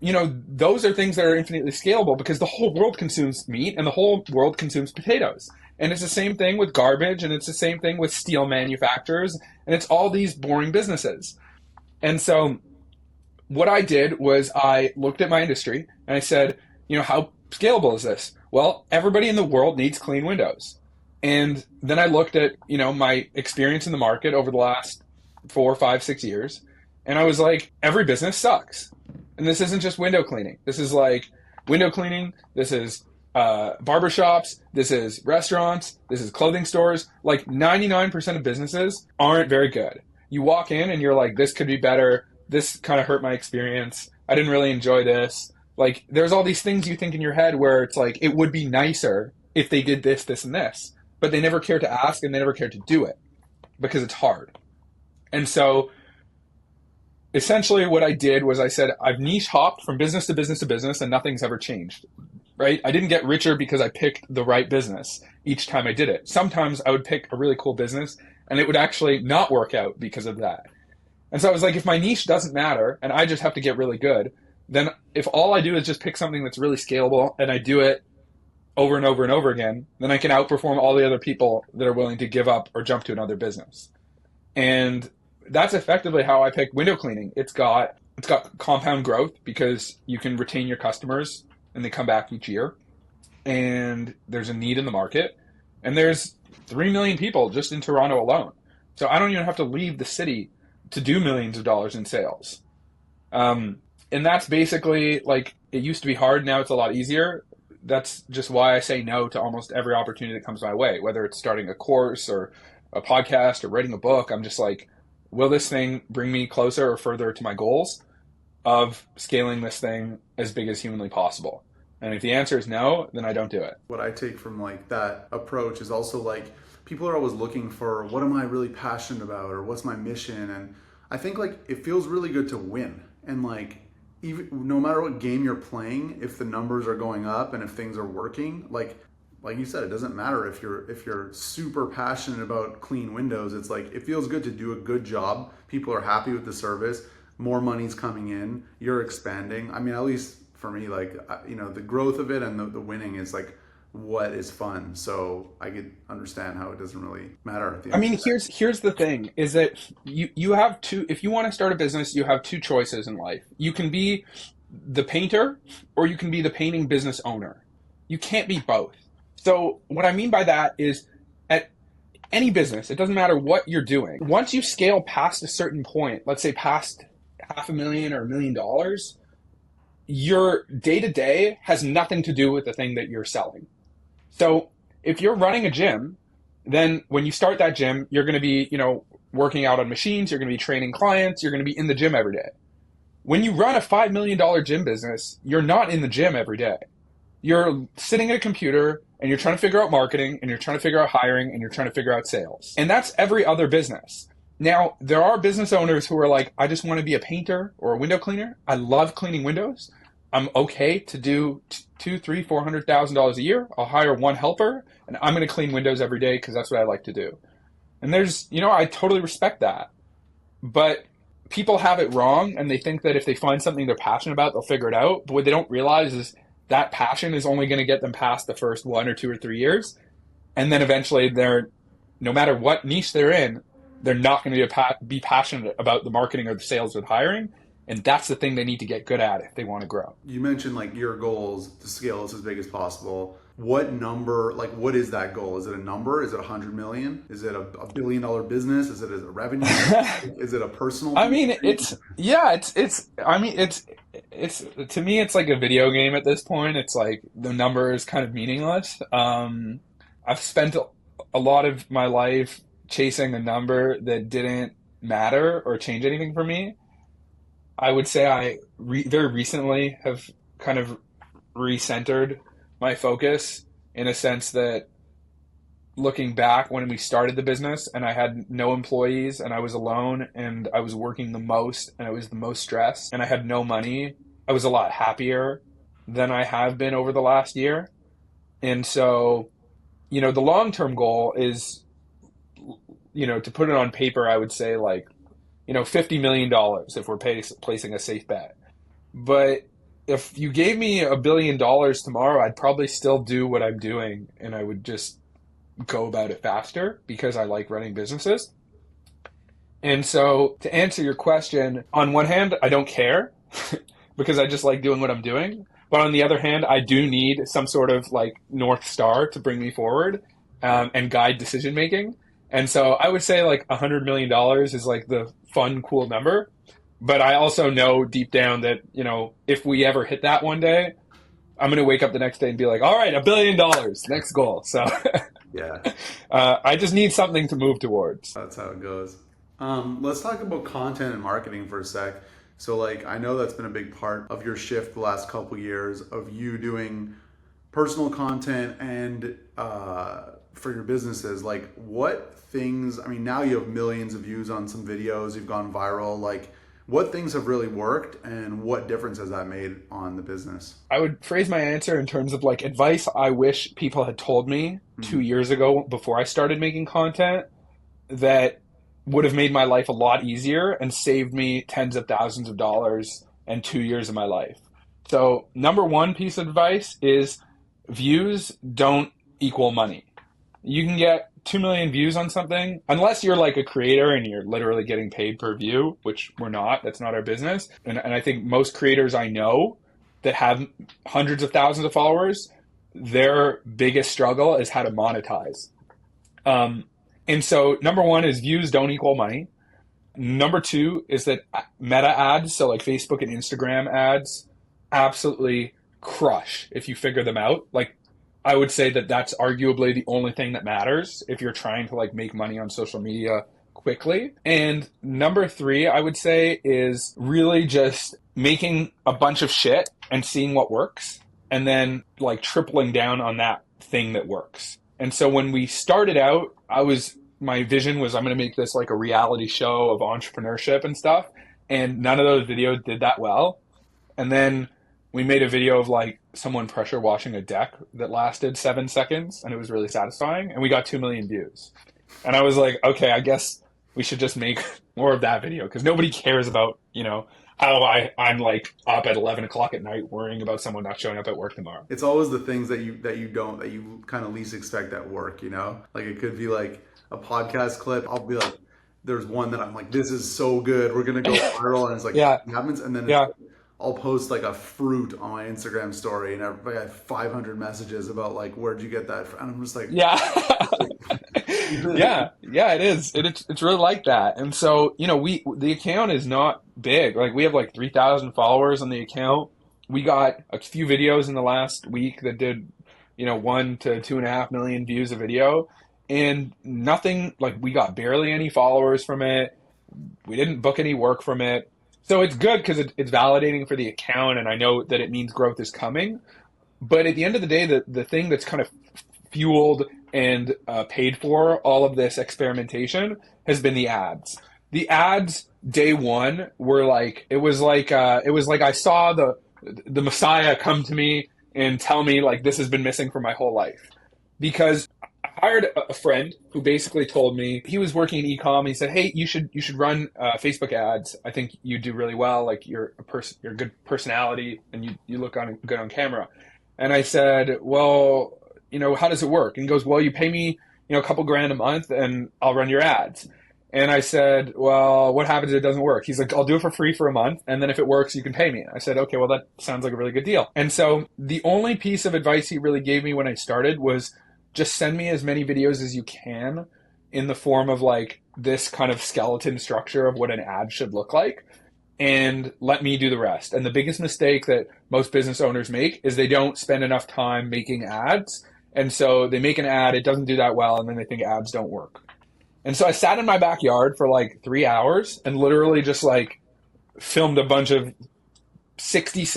you know, those are things that are infinitely scalable because the whole world consumes meat and the whole world consumes potatoes. And it's the same thing with garbage, and it's the same thing with steel manufacturers, and it's all these boring businesses. And so what I did was I looked at my industry and I said, you know, how scalable is this? Well, everybody in the world needs clean windows. And then I looked at, you know, my experience in the market over the last 4, 5, 6 years. And I was like, every business sucks. And this isn't just window cleaning. This is like window cleaning. This is barbershops. This is restaurants. This is clothing stores. Like 99% of businesses aren't very good. You walk in and you're like, this could be better. This kind of hurt my experience. I didn't really enjoy this. Like there's all these things you think in your head where it's like, it would be nicer if they did this, this, and this. But they never care to ask and they never care to do it because it's hard. And so essentially what I did was I said, I've niche hopped from business to business to business and nothing's ever changed, right? I didn't get richer because I picked the right business each time I did it. Sometimes I would pick a really cool business and it would actually not work out because of that. And so I was like, if my niche doesn't matter and I just have to get really good, then if all I do is just pick something that's really scalable and I do it over and over and over again, then I can outperform all the other people that are willing to give up or jump to another business. And that's effectively how I picked window cleaning. It's got compound growth because you can retain your customers and they come back each year. And there's a need in the market. And there's 3 million people just in Toronto alone. So I don't even have to leave the city to do millions of dollars in sales. And that's basically like, it used to be hard. Now it's a lot easier. That's just why I say no to almost every opportunity that comes my way, whether it's starting a course or a podcast or writing a book. I'm just like, will this thing bring me closer or further to my goals of scaling this thing as big as humanly possible? And if the answer is no, then I don't do it. What I take from like that approach is also like, people are always looking for, what am I really passionate about, or what's my mission? And I think like it feels really good to win. And like, even no matter what game you're playing, if the numbers are going up and if things are working, like you said, it doesn't matter if you're super passionate about clean windows. It's like, it feels good to do a good job. People are happy with the service. More money's coming in. You're expanding. I mean, at least for me, like, the growth of it and the winning is like what is fun. So I could understand how it doesn't really matter at the end. I mean, here's the thing is that you have two, if you want to start a business, you have two choices in life. You can be the painter or you can be the painting business owner. You can't be both. So what I mean by that is at any business, it doesn't matter what you're doing. Once you scale past a certain point, let's say past $500,000 or $1 million, your day-to-day has nothing to do with the thing that you're selling. So if you're running a gym, then when you start that gym, you're going to be, working out on machines, you're going to be training clients, you're going to be in the gym every day. When you run a $5 million gym business, you're not in the gym every day. You're sitting at a computer and you're trying to figure out marketing and you're trying to figure out hiring and you're trying to figure out sales. And that's every other business. Now, there are business owners who are like, I just want to be a painter or a window cleaner. I love cleaning windows. I'm okay to do $200,000, $300,000, $400,000 a year. I'll hire one helper and I'm going to clean windows every day because that's what I like to do. And there's, I totally respect that. But people have it wrong and they think that if they find something they're passionate about, they'll figure it out. But what they don't realize is that passion is only going to get them past the first 1 or 2 or 3 years. And then eventually no matter what niche they're in, they're not going to be passionate about the marketing or the sales or the hiring. And that's the thing they need to get good at if they want to grow. You mentioned like your goals to scale this as big as possible. What number, like what is that goal? Is it a number? Is it 100 million? Is it a $1 billion business? Is it a revenue? Is it a personal? I mean, it's to me, it's like a video game at this point. It's like the number is kind of meaningless. I've spent a lot of my life chasing a number that didn't matter or change anything for me. I would say I very recently have kind of recentered my focus in a sense that looking back when we started the business and I had no employees and I was alone and I was working the most and I was the most stressed and I had no money, I was a lot happier than I have been over the last year. And so, the long-term goal is, to put it on paper, I would say like, $50 million if we're placing a safe bet. But if you gave me $1 billion tomorrow, I'd probably still do what I'm doing and I would just go about it faster because I like running businesses. And so to answer your question, on one hand, I don't care because I just like doing what I'm doing. But on the other hand, I do need some sort of like North Star to bring me forward and guide decision making. And so I would say like $100 million is like the fun, cool number. But I also know deep down that, if we ever hit that one day, I'm going to wake up the next day and be like, all right, $1 billion, next goal. So yeah, I just need something to move towards. That's how it goes. Let's talk about content and marketing for a sec. So like, I know that's been a big part of your shift the last couple years of you doing personal content and for your businesses, like what things, I mean, now you have millions of views on some videos, you've gone viral, like what things have really worked and what difference has that made on the business? I would phrase my answer in terms of like advice I wish people had told me 2 years ago before I started making content that would have made my life a lot easier and saved me tens of thousands of dollars and 2 years of my life. So, number one piece of advice is views don't equal money. You can get 2 million views on something, unless you're like a creator and you're literally getting paid per view, which we're not. That's not our business. And I think most creators I know that have hundreds of thousands of followers, their biggest struggle is how to monetize. And so number one is views don't equal money. Number two is that meta ads, so like Facebook and Instagram ads, absolutely crush if you figure them out. Like I would say that that's arguably the only thing that matters if you're trying to like make money on social media quickly. And number three, I would say, is really just making a bunch of shit and seeing what works and then like tripling down on that thing that works. And so when we started out, my vision was I'm going to make this like a reality show of entrepreneurship and stuff. And none of those videos did that well. And then we made a video of like someone pressure washing a deck that lasted 7 seconds and it was really satisfying. And we got 2 million views. And I was like, okay, I guess we should just make more of that video because nobody cares about, how I'm like up at 11 o'clock at night worrying about someone not showing up at work tomorrow. It's always the things that you kind of least expect at work, Like it could be like a podcast clip. I'll be like, there's one that I'm like, this is so good. We're going to go viral. And it's like, Yeah. it happens. And then I'll post like a fruit on my Instagram story and everybody had 500 messages about like, where'd you get that from? And I'm just like, yeah. Yeah, it is. It's really like that. And so, the account is not big. Like we have like 3,000 followers on the account. We got a few videos in the last week that did, 1 to 2.5 million views a video. And nothing, like we got barely any followers from it. We didn't book any work from it. So it's good because it's validating for the account and I know that it means growth is coming. But at the end of the day, the thing that's kind of fueled and paid for all of this experimentation has been the ads. The ads day one were like, it was like I saw the Messiah come to me and tell me like this has been missing for my whole life. Because I hired a friend who basically told me he was working in e-com. He said, "Hey, you should run Facebook ads. I think you do really well. Like you're a good personality, and you look good on camera." And I said, "Well, how does it work?" And he goes, "Well, you pay me, a couple grand a month, and I'll run your ads." And I said, "Well, what happens if it doesn't work?" He's like, "I'll do it for free for a month, and then if it works, you can pay me." I said, "Okay, well, that sounds like a really good deal." And so the only piece of advice he really gave me when I started was just send me as many videos as you can in the form of like this kind of skeleton structure of what an ad should look like and let me do the rest. And the biggest mistake that most business owners make is they don't spend enough time making ads. And so they make an ad, it doesn't do that well, and then they think ads don't work. And so I sat in my backyard for like 3 hours and literally just like filmed a bunch of 30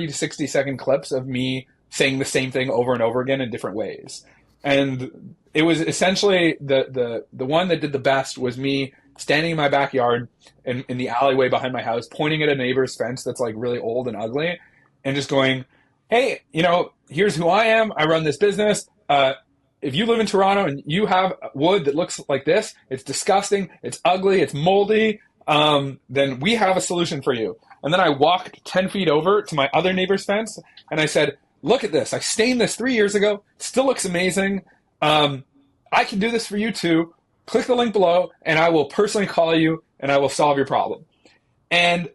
to 60 second clips of me saying the same thing over and over again in different ways. And it was essentially the one that did the best was me standing in my backyard in the alleyway behind my house, pointing at a neighbor's fence that's like really old and ugly and just going, "Hey, here's who I am. I run this business. If you live in Toronto and you have wood that looks like this, it's disgusting, it's ugly, it's moldy, then we have a solution for you." And then I walked 10 feet over to my other neighbor's fence and I said, "Look at this. I stained this 3 years ago. It still looks amazing. I can do this for you too. Click the link below and I will personally call you and I will solve your problem." And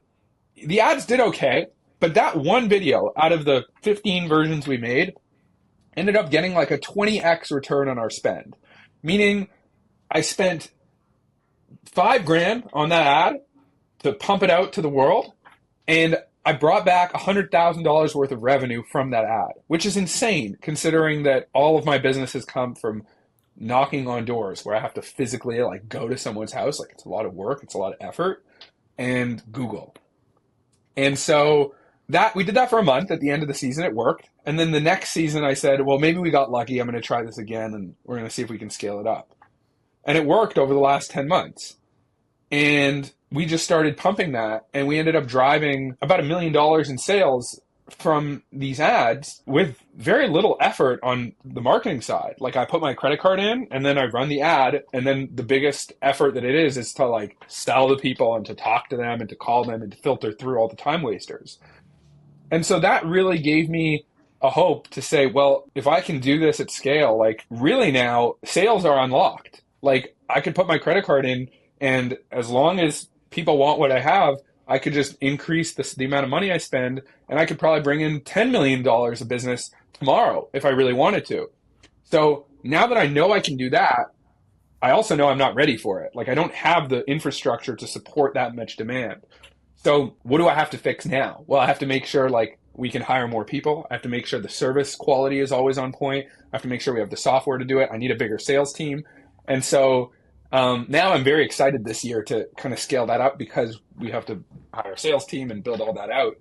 the ads did okay, but that one video out of the 15 versions we made ended up getting like a 20x return on our spend. Meaning I spent 5 grand on that ad to pump it out to the world, and I brought back $100,000 worth of revenue from that ad, which is insane considering that all of my business has come from knocking on doors where I have to physically like go to someone's house. Like it's a lot of work, it's a lot of effort, and Google. And so that we did that for a month. At the end of the season, it worked. And then the next season I said, well, maybe we got lucky. I'm going to try this again and we're going to see if we can scale it up. And it worked over the last 10 months. And we just started pumping that, and we ended up driving about $1 million in sales from these ads with very little effort on the marketing side. Like, I put my credit card in and then I run the ad, and then the biggest effort that it is to like sell to people and to talk to them and to call them and to filter through all the time wasters. And so that really gave me a hope to say, well, if I can do this at scale, like really now sales are unlocked. Like, I could put my credit card in, and as long as people want what I have, I could just increase the amount of money I spend, and I could probably bring in $10 million of business tomorrow if I really wanted to. So now that I know I can do that, I also know I'm not ready for it. Like, I don't have the infrastructure to support that much demand. So what do I have to fix now? Well, I have to make sure like we can hire more people. I have to make sure the service quality is always on point. I have to make sure we have the software to do it. I need a bigger sales team. And so now I'm very excited this year to kind of scale that up, because we have to hire a sales team and build all that out.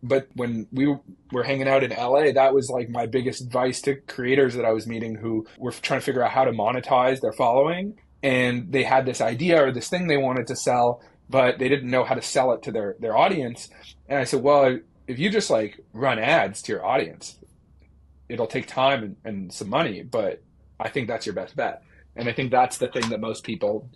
But when we were hanging out in LA, that was like my biggest advice to creators that I was meeting who were trying to figure out how to monetize their following. And they had this idea or this thing they wanted to sell, but they didn't know how to sell it to their audience. And I said, well, if you just like run ads to your audience, it'll take time and some money, but I think that's your best bet. And I think that's the thing that most people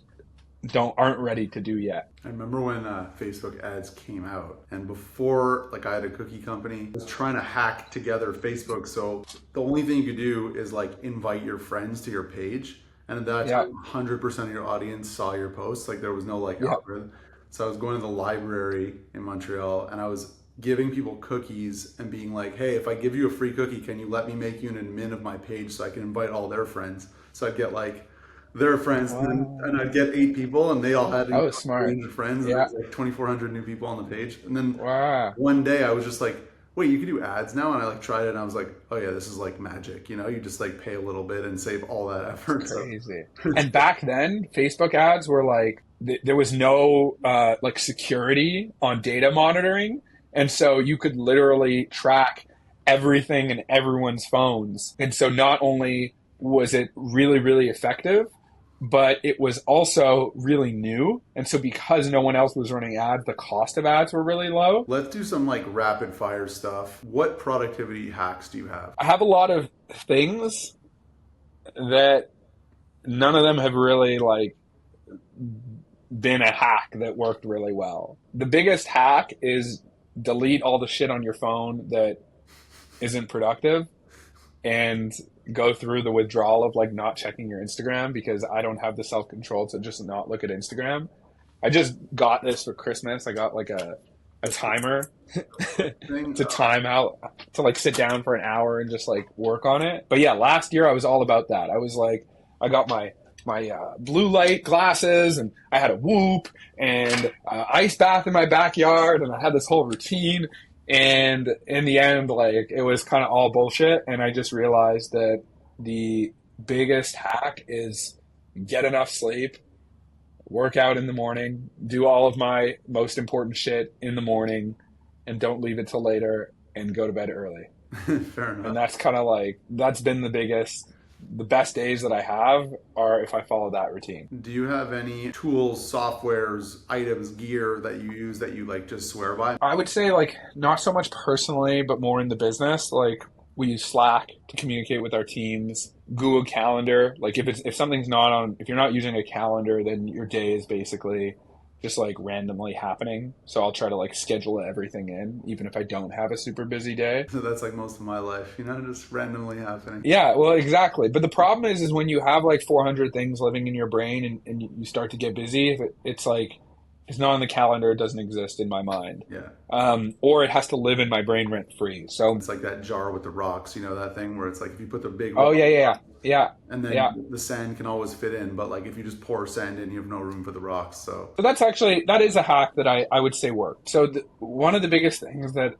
aren't ready to do yet. I remember when Facebook ads came out, and before, like, I had a cookie company, I was trying to hack together Facebook. So the only thing you could do is like invite your friends to your page, and that's 100% of your audience saw your posts. Like, there was no like algorithm. So I was going to the library in Montreal, and I was giving people cookies and being like, hey, if I give you a free cookie, can you let me make you an admin of my page so I can invite all their friends? So I'd get like their friends, and I'd get 8 people, and they all had a range of friends. And there was like 2,400 new people on the page. And then one day I was just like, wait, you can do ads now? And I like tried it, and I was like, oh yeah, this is like magic. You know, you just like pay a little bit and save all that effort. Crazy. And back then, Facebook ads were like, there was no like security on data monitoring. And so you could literally track everything in everyone's phones. And so not only was it really, really effective, but it was also really new. And so because no one else was running ads, the cost of ads were really low. Let's do some like rapid fire stuff. What productivity hacks do you have? I have a lot of things that none of them have really like been a hack that worked really well. The biggest hack is delete all the shit on your phone that isn't productive, and go through the withdrawal of like not checking your Instagram, because I don't have the self-control to just not look at Instagram. I just got this for Christmas. I got like a timer to time out, to like sit down for an hour and just like work on it. But yeah, last year I was all about that. I was like, I got my blue light glasses, and I had a Whoop and ice bath in my backyard, and I had this whole routine. And in the end, like, it was kind of all bullshit. And I just realized that the biggest hack is get enough sleep, work out in the morning, do all of my most important shit in the morning, and don't leave it till later, and go to bed early. Fair enough. And that's kind of like, that's been the best days that I have are if I follow that routine. Do you have any tools, softwares, items, gear that you use that you like just swear by? I would say like not so much personally, but more in the business. Like, we use Slack to communicate with our teams, Google Calendar. Like, if something's not on, if you're not using a calendar, then your day is basically just like randomly happening. So I'll try to like schedule everything in, even if I don't have a super busy day. So that's like most of my life, you know, just randomly happening. Yeah, well, exactly. But the problem is when you have like 400 things living in your brain, and you start to get busy, it's like, it's not on the calendar, it doesn't exist in my mind. Yeah. Or it has to live in my brain rent free. So it's like that jar with the rocks, you know, that thing where it's like if you put the big rock, yeah. And then the sand can always fit in, but like if you just pour sand in, you have no room for the rocks. So that is a hack that I would say worked. So one of the biggest things that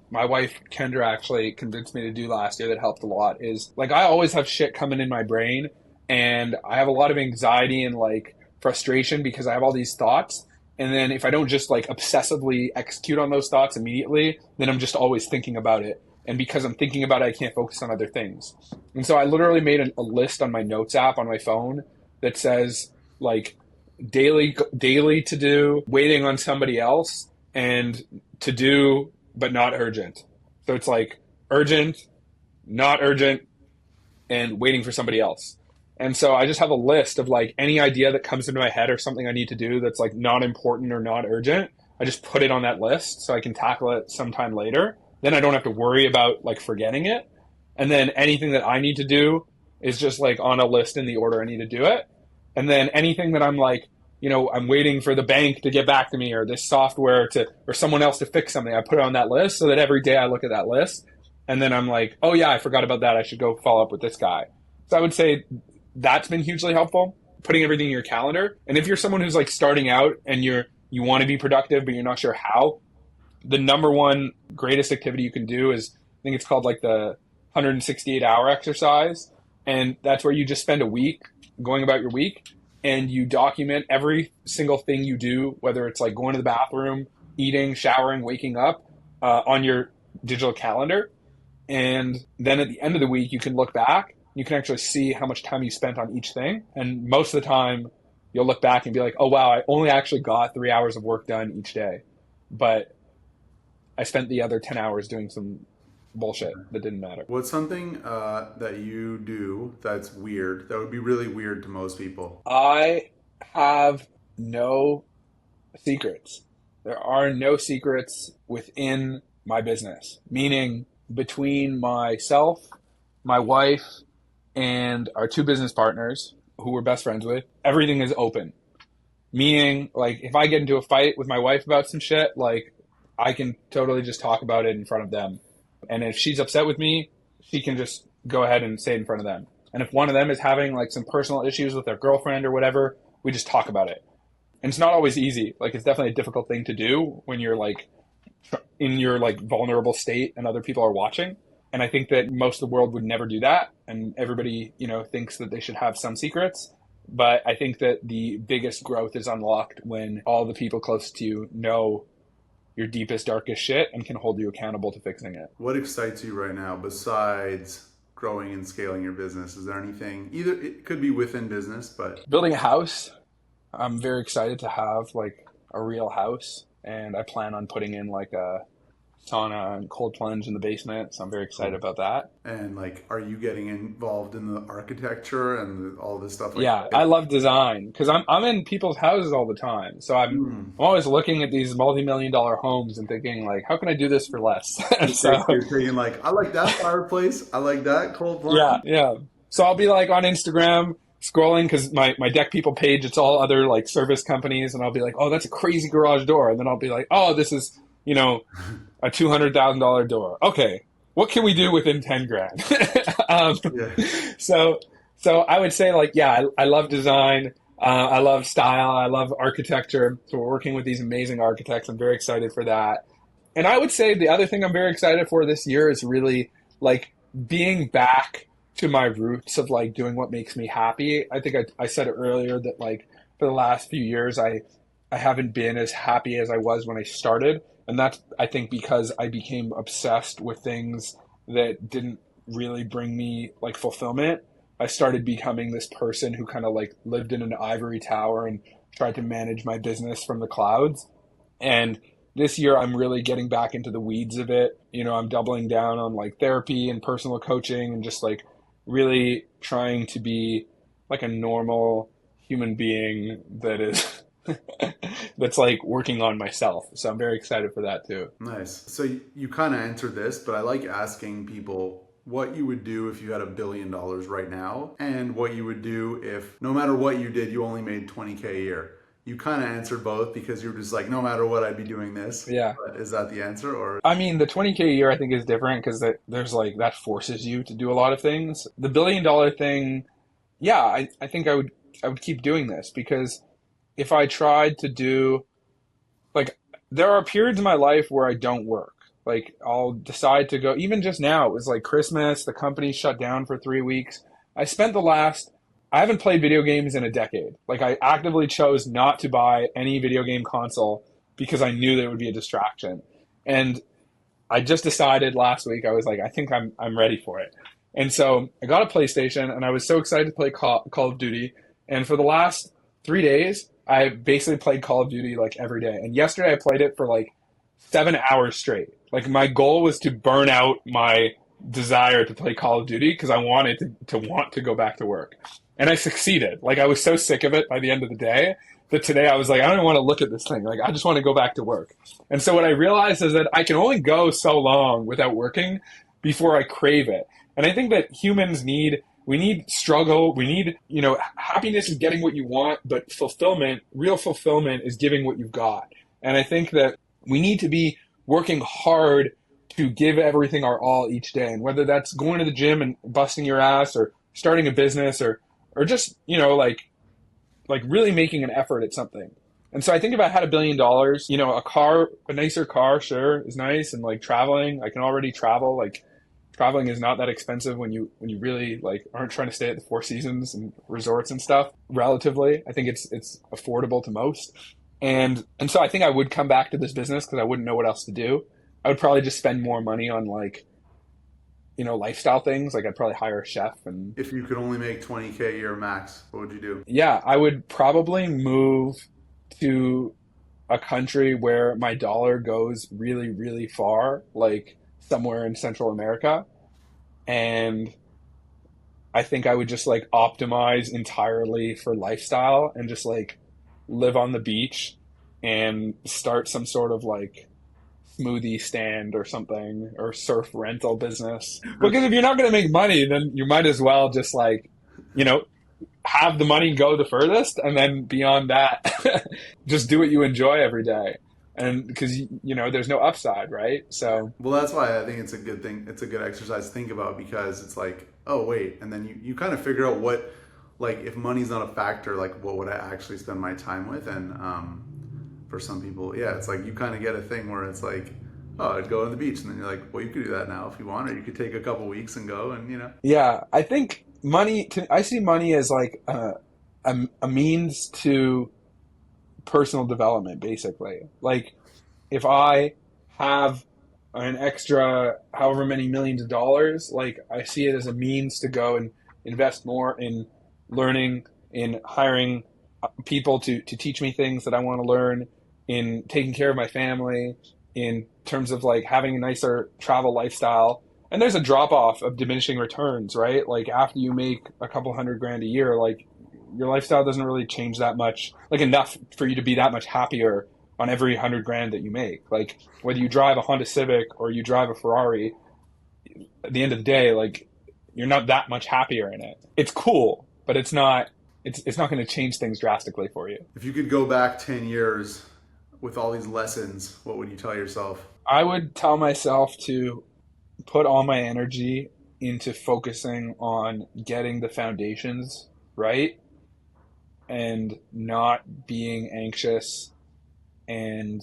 my wife Kendra actually convinced me to do last year that helped a lot is, like, I always have shit coming in my brain, and I have a lot of anxiety and like frustration because I have all these thoughts. And then if I don't just like obsessively execute on those thoughts immediately, then I'm just always thinking about it. And because I'm thinking about it, I can't focus on other things. And so I literally made a list on my notes app on my phone that says like daily to do, waiting on somebody else, and to do but not urgent. So it's like urgent, not urgent, and waiting for somebody else. And so I just have a list of like any idea that comes into my head or something I need to do that's like not important or not urgent. I just put it on that list so I can tackle it sometime later. Then I don't have to worry about like forgetting it. And then anything that I need to do is just like on a list in the order I need to do it. And then anything that I'm like, I'm waiting for the bank to get back to me or this software or someone else to fix something, I put it on that list so that every day I look at that list and then I'm like, oh yeah, I forgot about that. I should go follow up with this guy. So I would say that's been hugely helpful, putting everything in your calendar. And if you're someone who's like starting out and you want to be productive, but you're not sure how, the number one greatest activity you can do is, I think it's called like the 168-hour exercise. And that's where you just spend a week going about your week and you document every single thing you do, whether it's like going to the bathroom, eating, showering, waking up, on your digital calendar. And then at the end of the week, you can look back. You can actually see how much time you spent on each thing. And most of the time, you'll look back and be like, oh, wow, I only actually got 3 hours of work done each day. But I spent the other 10 hours doing some bullshit that didn't matter. What's something that you do that's weird, that would be really weird to most people? I have no secrets. There are no secrets within my business, meaning between myself, my wife, and our two business partners who we're best friends with, everything is open. Meaning, like, if I get into a fight with my wife about some shit, like, I can totally just talk about it in front of them. And if she's upset with me, she can just go ahead and say it in front of them. And if one of them is having like some personal issues with their girlfriend or whatever, we just talk about it. And it's not always easy. Like, it's definitely a difficult thing to do when you're like in your like vulnerable state and other people are watching. And I think that most of the world would never do that. And everybody, thinks that they should have some secrets. But I think that the biggest growth is unlocked when all the people close to you know your deepest, darkest shit and can hold you accountable to fixing it. What excites you right now besides growing and scaling your business? Is there anything, either it could be within business, but building a house? I'm very excited to have like a real house, and I plan on putting in like a sauna and cold plunge in the basement. So I'm very excited about that. And like, are you getting involved in the architecture and all this stuff? Yeah, I love design because I'm in people's houses all the time. So I'm always looking at these multi-million-dollar homes and thinking like, how can I do this for less? So you're thinking like, I like that fireplace. I like that cold plunge. Yeah. So I'll be like on Instagram scrolling because my deck people page, it's all other like service companies, and I'll be like, oh, that's a crazy garage door, and then I'll be like, oh, this is a $200,000 door. Okay, what can we do within 10 grand? So I would say like, yeah, I love design. I love style. I love architecture. So we're working with these amazing architects. I'm very excited for that. And I would say the other thing I'm very excited for this year is really like being back to my roots of like doing what makes me happy. I think I said it earlier that like for the last few years, I haven't been as happy as I was when I started. And that's, I think, because I became obsessed with things that didn't really bring me like fulfillment. I started becoming this person who kind of like lived in an ivory tower and tried to manage my business from the clouds. And this year I'm really getting back into the weeds of it. I'm doubling down on like therapy and personal coaching and just like really trying to be like a normal human being that is that's like working on myself. So I'm very excited for that too. Nice. So you kind of answered this, but I like asking people what you would do if you had $1 billion right now, and what you would do if no matter what you did, you only made 20K a year. You kind of answered both because you're just like, no matter what, I'd be doing this. Yeah. But is that the answer? Or I mean, the 20K a year I think is different because there's like that forces you to do a lot of things. The $1 billion thing, yeah, I think I would keep doing this because if I tried to do, like, there are periods in my life where I don't work. Like, I'll decide to go, even just now, it was like Christmas, the company shut down for 3 weeks. I spent the last, I haven't played video games in a decade. Like I actively chose not to buy any video game console because I knew that it would be a distraction. And I just decided last week, I was like, I think I'm ready for it. And so I got a PlayStation and I was so excited to play Call of Duty. And for the last 3 days, I basically played Call of Duty like every day. And yesterday I played it for like 7 hours straight. Like my goal was to burn out my desire to play Call of Duty because I wanted to want to go back to work. And I succeeded. Like I was so sick of it by the end of the day that today I was like, I don't even want to look at this thing. Like I just want to go back to work. And so what I realized is that I can only go so long without working before I crave it. And I think that humans we need struggle. We need, happiness is getting what you want, but real fulfillment is giving what you've got. And I think that we need to be working hard to give everything our all each day. And whether that's going to the gym and busting your ass or starting a business or just, like really making an effort at something. And so I think if I had $1 billion, a nicer car, sure, is nice. And like traveling, I can already travel. Like traveling is not that expensive when you really like aren't trying to stay at the Four Seasons and resorts and stuff. Relatively, I think it's affordable to most. And so I think I would come back to this business because I wouldn't know what else to do. I would probably just spend more money on like, lifestyle things. Like I'd probably hire a chef. And if you could only make 20K a year max, what would you do? Yeah, I would probably move to a country where my dollar goes really, really far, like somewhere in Central America. And I think I would just like optimize entirely for lifestyle and just like live on the beach and start some sort of like smoothie stand or something, or surf rental business. Because if you're not going to make money, then you might as well just like, have the money go the furthest, and then beyond that, just do what you enjoy every day. And because, there's no upside, right? So, well, that's why I think it's a good thing. It's a good exercise to think about, because it's like, oh, wait. And then you kind of figure out what, like, if money's not a factor, like, what would I actually spend my time with? And for some people, yeah, it's like you kind of get a thing where it's like, oh, I'd go on the beach. And then you're like, well, you could do that now if you want, or you could take a couple weeks and go and, Yeah, I think I see money as like a means to personal development, basically. Like if I have an extra however many millions of dollars, like I see it as a means to go and invest more in learning, in hiring people to teach me things that I want to learn, in taking care of my family, in terms of like having a nicer travel lifestyle. And there's a drop off of diminishing returns, right? Like after you make a couple $100,000 a year, like your lifestyle doesn't really change that much, like enough for you to be that much happier on every $100,000 that you make. Like whether you drive a Honda Civic or you drive a Ferrari, at the end of the day, like you're not that much happier in it. It's cool, but it's not going to change things drastically for you. If you could go back 10 years with all these lessons, what would you tell yourself? I would tell myself to put all my energy into focusing on getting the foundations right and not being anxious and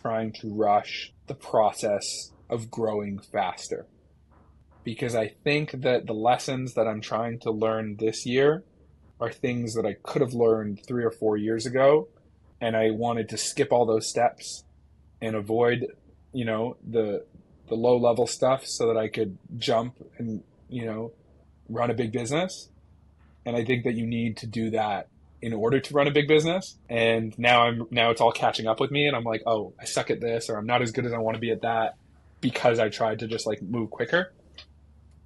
trying to rush the process of growing faster. Because I think that the lessons that I'm trying to learn this year are things that I could have learned 3 or 4 years ago. And I wanted to skip all those steps and avoid, the low level stuff so that I could jump and, run a big business. And I think that you need to do that in order to run a big business. And now it's all catching up with me. And I'm like, oh, I suck at this, or I'm not as good as I want to be at that, because I tried to just like move quicker.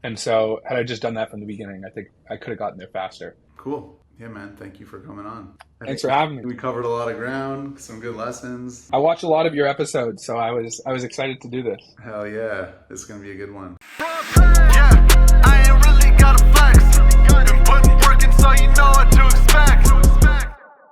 And so had I just done that from the beginning, I think I could have gotten there faster. Cool. Yeah, man. Thank you for coming on. Thanks for having me. We covered a lot of ground, some good lessons. I watch a lot of your episodes, so I was excited to do this. Hell yeah. This is going to be a good one. Yeah, I ain't really got a flex. Been putting work in, so you know what to expect.